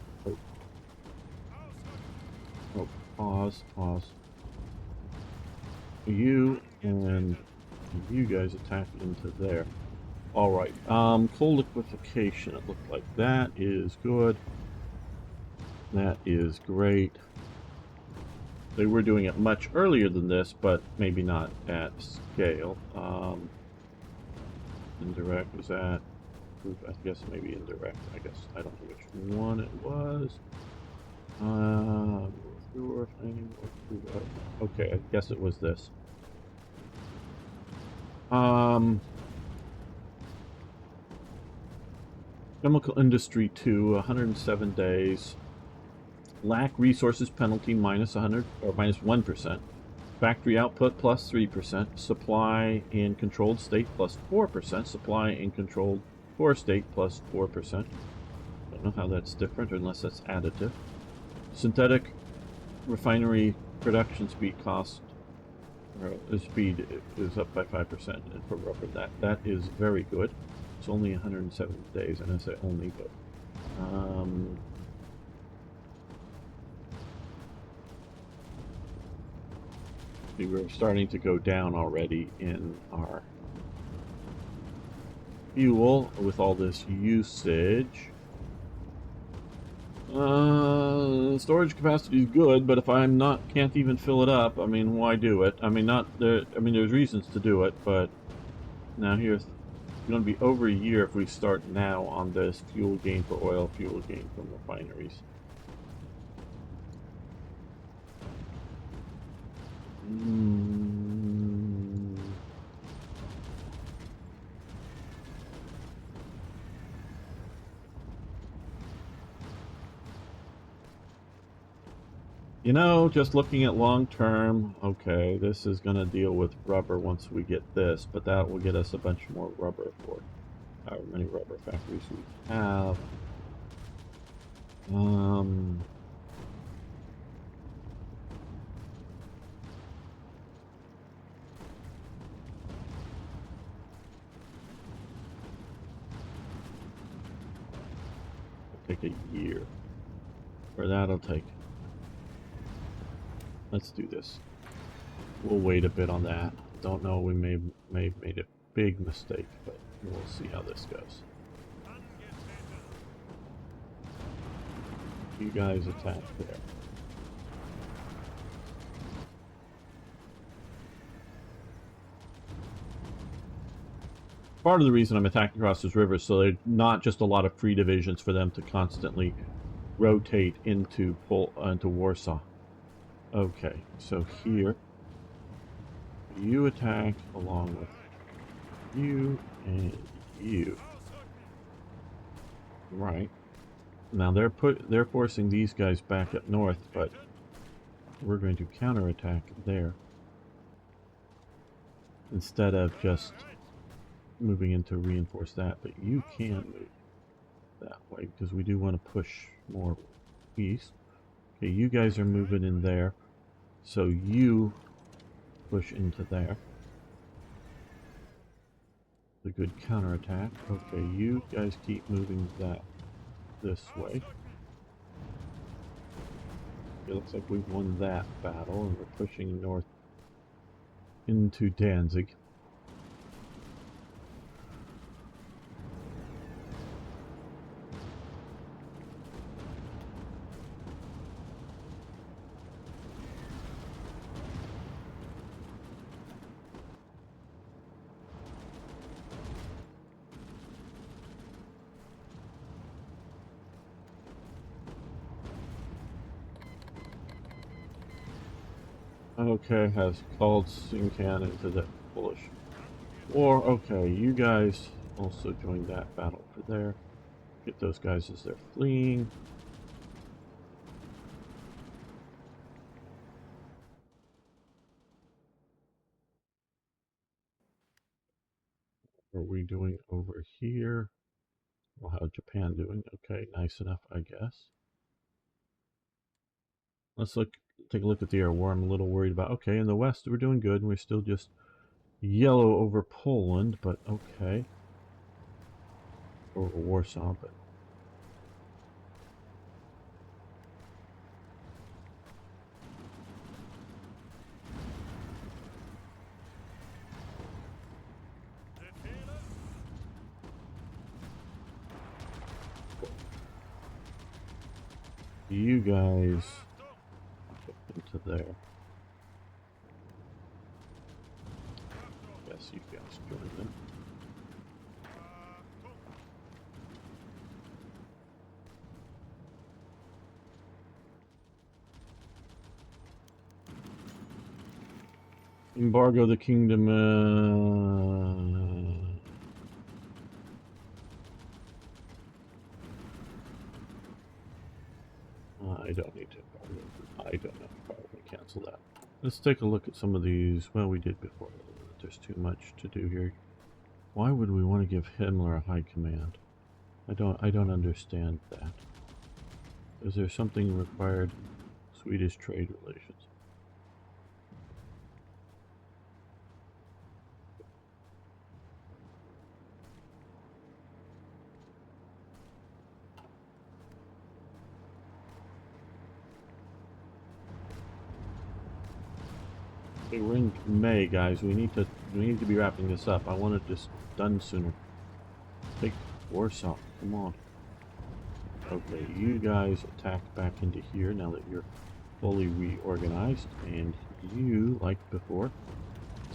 Oh, pause. You and you guys attack into there. Alright, coal liquefaction. It looked like that is good. That is great. They were doing it much earlier than this, but maybe not at scale. Indirect was that. I guess maybe indirect. I guess I don't know which one it was. Okay, I guess it was this. Chemical industry 2, 107 days. Lack resources penalty minus 100 or minus 1%. Factory output plus 3%. Supply in controlled state plus 4%. Supply in controlled core state plus 4%. Don't know how that's different unless that's additive. Synthetic refinery production speed cost speed is up by 5% for rubber. That is very good. It's only 170 days, and I say only, but we're starting to go down already in our fuel with all this usage. Storage capacity is good, but if can't even fill it up, I mean, why do it? I mean, there's reasons to do it, but now here's going to be over a year if we start now on this fuel gain for oil, fuel gain from refineries. You know, just looking at long term, okay, this is going to deal with rubber once we get this, but that will get us a bunch more rubber for however many rubber factories we have. It'll take a year. Or that'll take Let's do this. We'll wait a bit on that. Don't know, we may have made a big mistake, but we'll see how this goes. You guys attack there. Part of the reason I'm attacking across this river is so there's not just a lot of free divisions for them to constantly rotate into Warsaw. Okay, so here you attack along with you and you. Right. Now they're forcing these guys back up north, but we're going to counterattack there instead of just moving in to reinforce that. But you can move that way because we do want to push more east. Okay, you guys are moving in there, so you push into there. A good counterattack. Okay, you guys keep moving that this way. It looks like we've won that battle, and we're pushing north into Danzig. Okay, has called Sincan into the Polish war. Okay, you guys also join that battle for there. Get those guys as they're fleeing. What are we doing over here? Well, how's Japan doing? Okay, nice enough, I guess. Let's take a look at the air war. I'm a little worried about. Okay, in the west we're doing good, and we're still just yellow over Poland, but okay. Over Warsaw, but you guys get into there. Yes, you guys join them. Embargo the kingdom. I don't need to. I don't know. Probably cancel that. Let's take a look at some of these. Well, we did before. There's too much to do here. Why would we want to give Himmler a high command? I don't understand that. Is there something required? Swedish trade relations. Okay, we're in May, guys. We need to be wrapping this up. I wanted this done sooner. Take Warsaw. Come on. Okay, you guys attack back into here now that you're fully reorganized, and you, like before,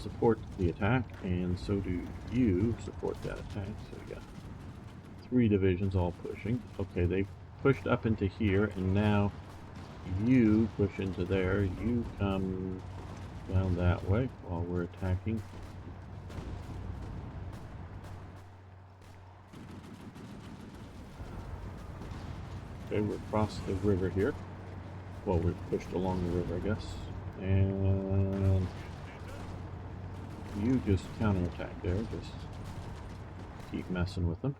support the attack, and so do you support that attack. So we got 3 divisions all pushing. Okay, they pushed up into here, and now you push into there. You come down that way while we're attacking. Okay, we're across the river here. Well, we're pushed along the river, I guess. And you just counterattack there. Just keep messing with them.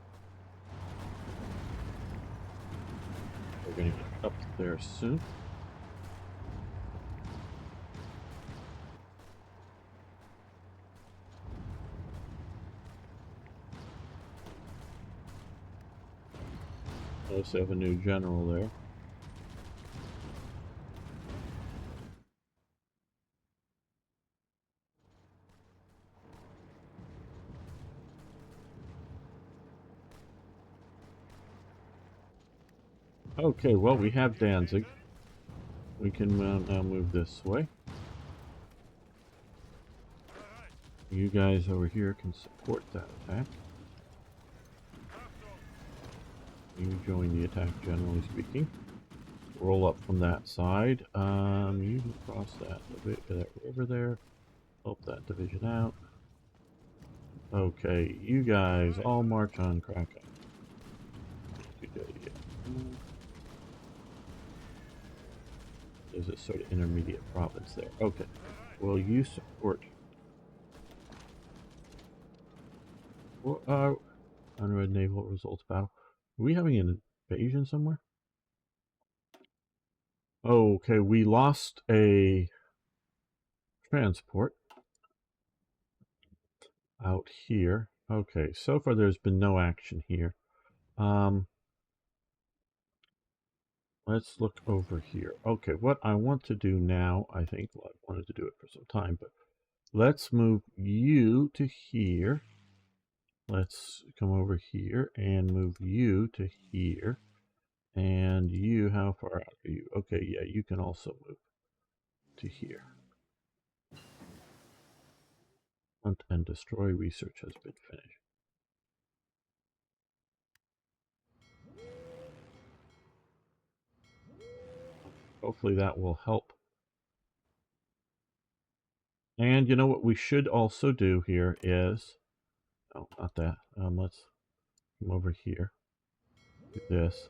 We're going to get up there soon. Notice they have a new general there. Okay, well, we have Danzig. We can now move this way. You guys over here can support that attack. You join the attack, generally speaking. Roll up from that side. You can cross that river there. Help that division out. Okay, you guys all march on Krakow. There's a sort of intermediate province there. Okay. Well, you support. Well, unread naval results battle. Are we having an invasion somewhere? Okay, we lost a transport out here. Okay, so far there's been no action here. Let's look over here. Okay, what I want to do now, I think, well, I wanted to do it for some time, but let's move you to here. Let's come over here and move you to here. And you, how far out are you? Okay, yeah, you can also move to here. Hunt and destroy research has been finished. Hopefully that will help. And you know what we should also do here is, oh, not that. Let's come over here. Do this.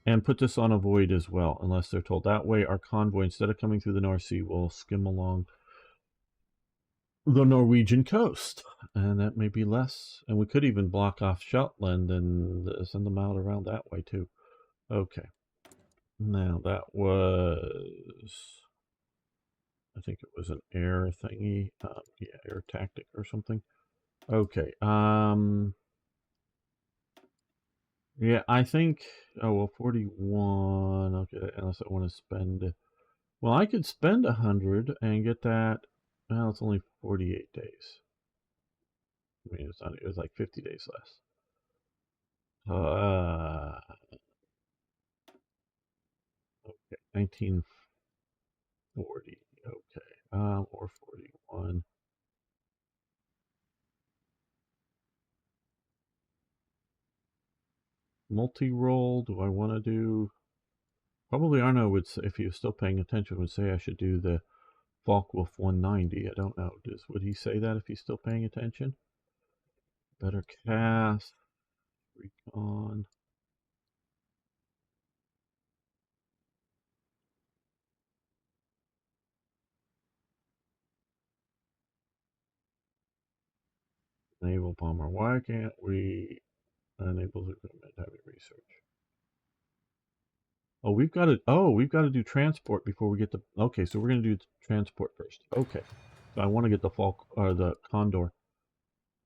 And put this on avoid as well, unless they're told. That way our convoy, instead of coming through the North Sea, will skim along the Norwegian coast. And that may be less. And we could even block off Shetland and send them out around that way too. Okay. Now that was, I think it was an air thingy. Yeah, air tactic or something. Okay. Yeah, I think, oh, well, 41. Okay, unless I want to spend, well, I could spend 100 and get that. Well, it's only 48 days. I mean, it's not, it was like 50 days less. Okay, 1940. Okay, or 41. Multi-roll, do I want to do? Probably Arno would say, if he was still paying attention, would say I should do the Falkwolf 190. I don't know. Would he say that if he's still paying attention? Better cast. Recon. Naval bomber. Why can't we enable equipment heavy research? Oh, we've got to. Oh, we've got to do transport before we get the. Okay, so we're going to do transport first. Okay, so I want to get the the Condor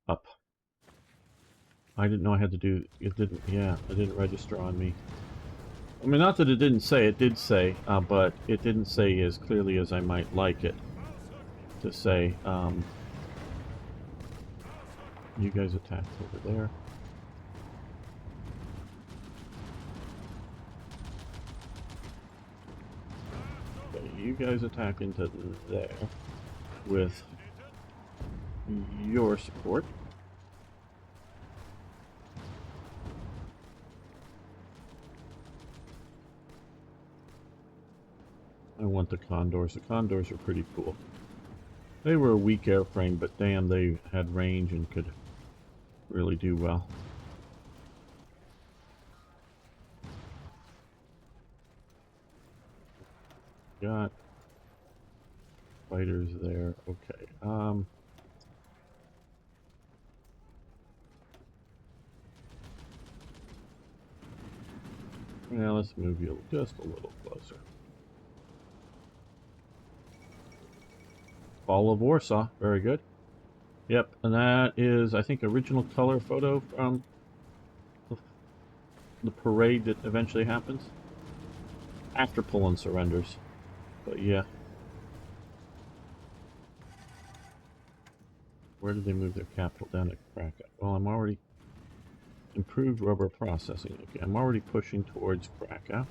up. I didn't know I had to do. It didn't. Yeah, it didn't register on me. I mean, not that it didn't say. It did say, but it didn't say as clearly as I might like it to say. You guys attacked over there. Okay, you guys attack into there with your support. I want the Condors. The Condors are pretty cool. They were a weak airframe, but damn, they had range and could really do well. Got fighters there. Okay. Now let's move you just a little closer. Fall of Warsaw. Very good. Yep, and that is, I think, original color photo from the parade that eventually happens after Poland surrenders. But yeah. Where did they move their capital? Down at Krakow. Well, I'm already... Improved rubber processing. Okay, I'm already pushing towards Krakow.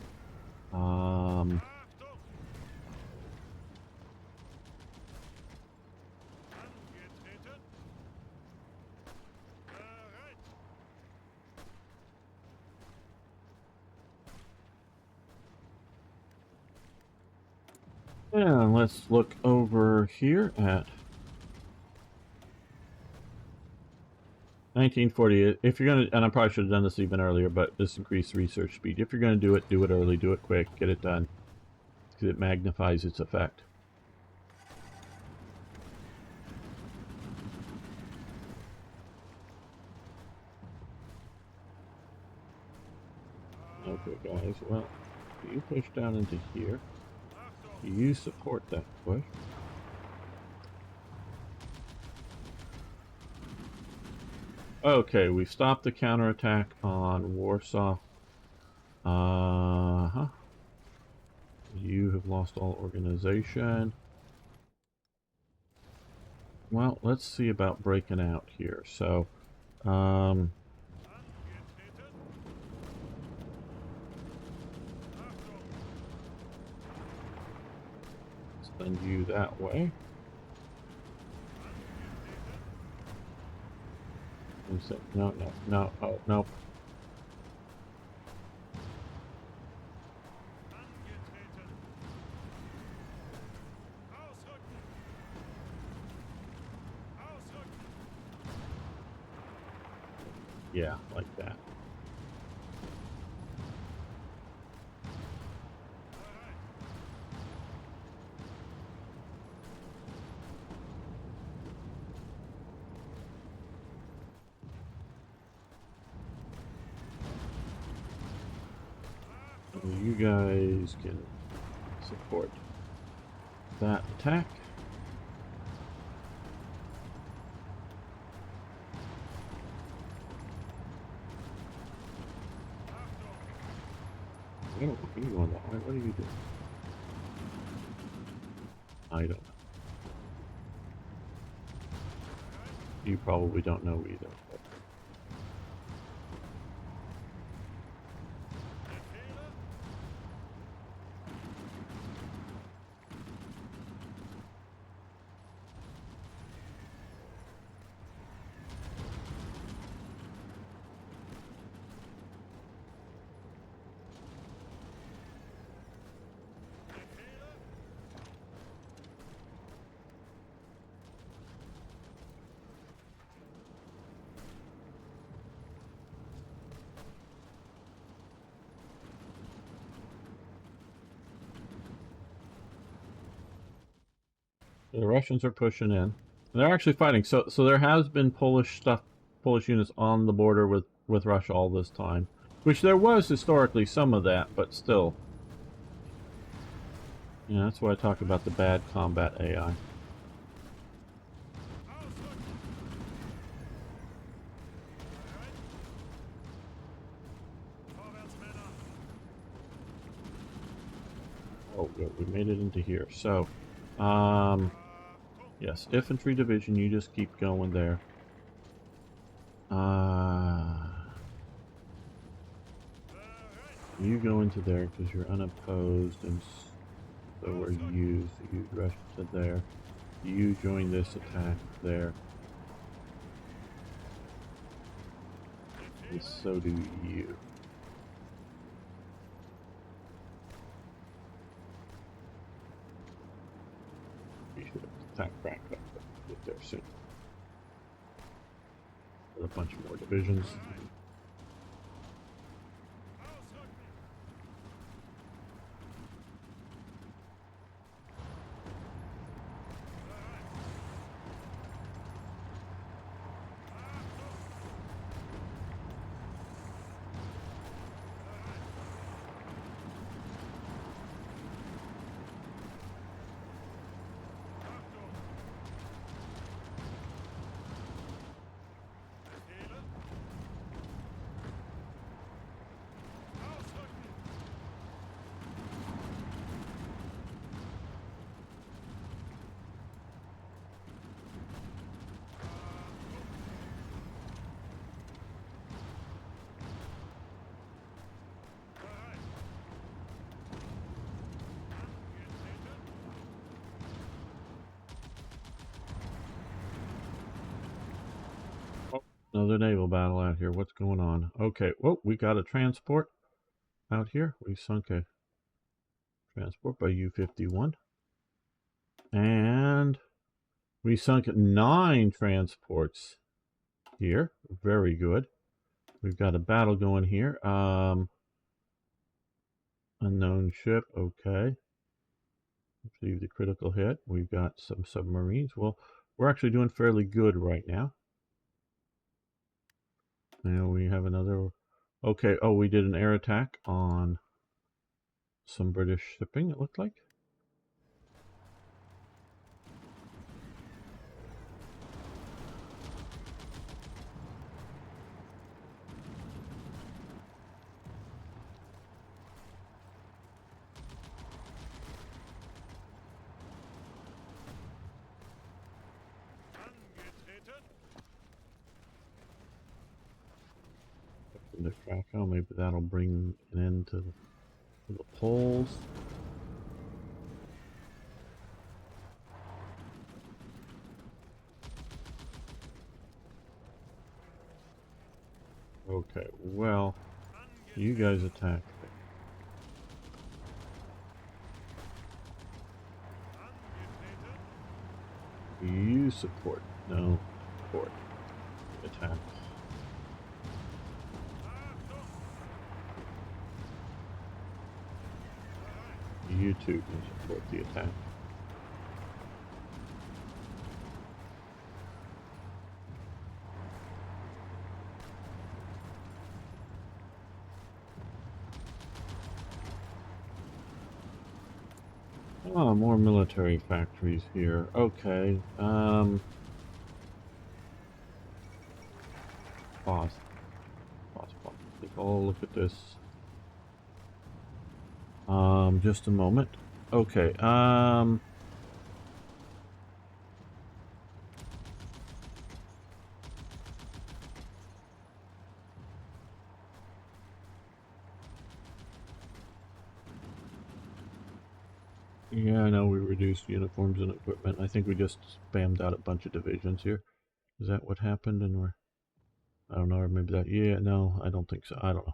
And let's look over here at 1948. If you're gonna, and I probably should have done this even earlier, but this increased research speed. If you're gonna do it early, do it quick, get it done, because it magnifies its effect. Okay, guys. Well, you push down into here. You support that push. Okay, we stopped the counterattack on Warsaw. You have lost all organization. Well, let's see about breaking out here. So, send you that way. No, no, no, oh, no. Yeah, like that. You guys can support that attack. I don't think you on that way. What are you doing? I don't know. You probably don't know either. But... The Russians are pushing in. They're actually fighting. So there has been Polish units on the border with Russia all this time, which there was historically some of that, but still. Yeah, that's why I talk about the bad combat AI. Oh, we made it into here. So, yes, infantry division, you just keep going there. You go into there because you're unopposed, and so are you. So you rush to there. You join this attack there. And so do you. You should attack back up, but get there soon. Got a bunch more divisions. Another naval battle out here. What's going on? Okay. Whoa, we got a transport out here. We sunk a transport by U-51. And we sunk 9 transports here. Very good. We've got a battle going here. Unknown ship. Okay. Receive the critical hit. We've got some submarines. Well, we're actually doing fairly good right now. Now we have another. Okay. Oh, we did an air attack on some British shipping, it looked like. The Krakow, maybe that'll bring an end to the poles. Okay, well, you guys attack. You support. No, support. Attack. You two can support the attack. Oh, more military factories here. Okay. Pause. Pause. Pause. Take a look at this. Just a moment. Okay. Yeah, I know we reduced uniforms and equipment. I think we just spammed out a bunch of divisions here. Is that what happened? And we're, I don't know, or maybe that, yeah, no, I don't think so. I don't know.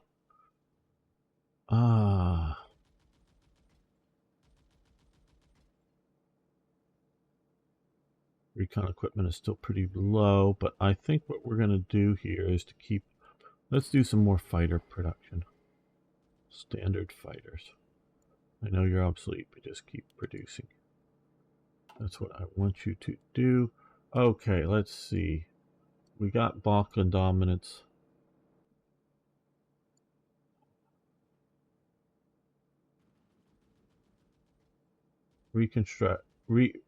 Recon equipment is still pretty low, but I think what we're going to do here is to keep, let's do some more fighter production. Standard fighters. I know you're obsolete, but just keep producing. That's what I want you to do. Okay, let's see. We got Balkan dominance.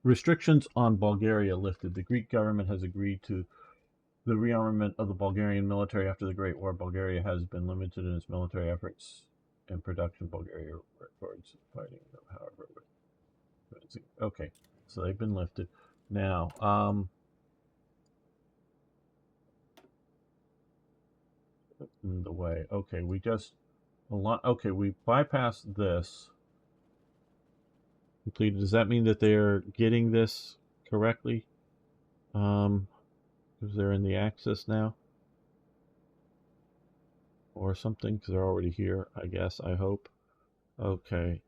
Restrictions on Bulgaria lifted. The Greek government has agreed to the rearmament of the Bulgarian military after the Great War. Bulgaria has been limited in its military efforts and production. Bulgaria records fighting, however. Okay, so they've been lifted. Now, in the way. Okay, we just okay, we bypassed this. Completed. Does that mean that they're getting this correctly? Because they're in the axis now, or something. Because they're already here, I guess. I hope. Okay.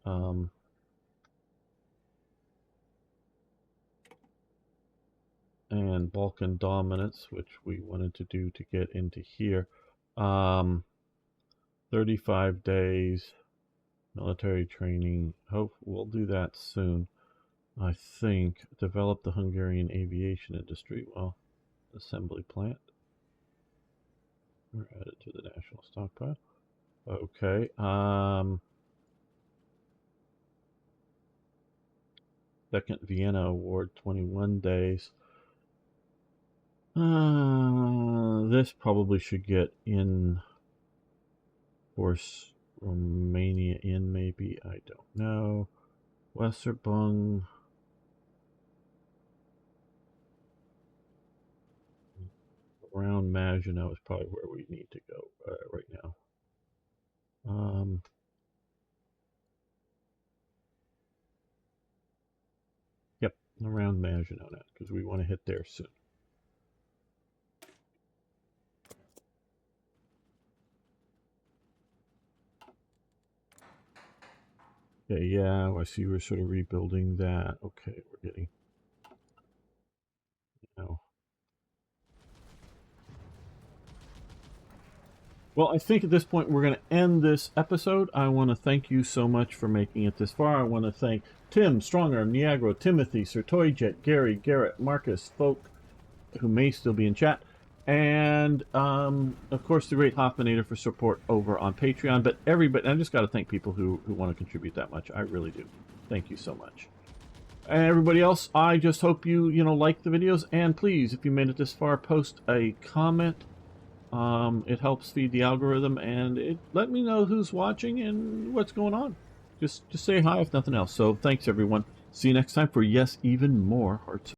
And Balkan dominance, which we wanted to do to get into here. 35 days military training. Hope we'll do that soon. I think develop the Hungarian aviation industry. Well, assembly plant. We're added to the national stockpile. Okay. Second Vienna Award, 21 days. This probably should get in force Romania in, maybe. I don't know. Westerbung. Around Maginot is probably where we need to go right now. Yep, around Maginot because we want to hit there soon. Okay, yeah, I see we're sort of rebuilding that. Okay, we're getting, you know. Well, I think at this point we're going to end this episode. I want to thank you so much for making it this far. I want to thank Tim, Stronger, Niagara, Timothy, Sir Toyjet, Gary, Garrett, Marcus, Folk, who may still be in chat, and of course the great Hoffmanator for support over on Patreon. But everybody, I just got to thank people who want to contribute that much. I really do. Thank you so much. And everybody else, I just hope you like the videos, and please, if you made it this far, post a comment. It helps feed the algorithm, and it let me know who's watching and what's going on. Just say hi if nothing else. So thanks everyone. See you next time for yes, even more hearts.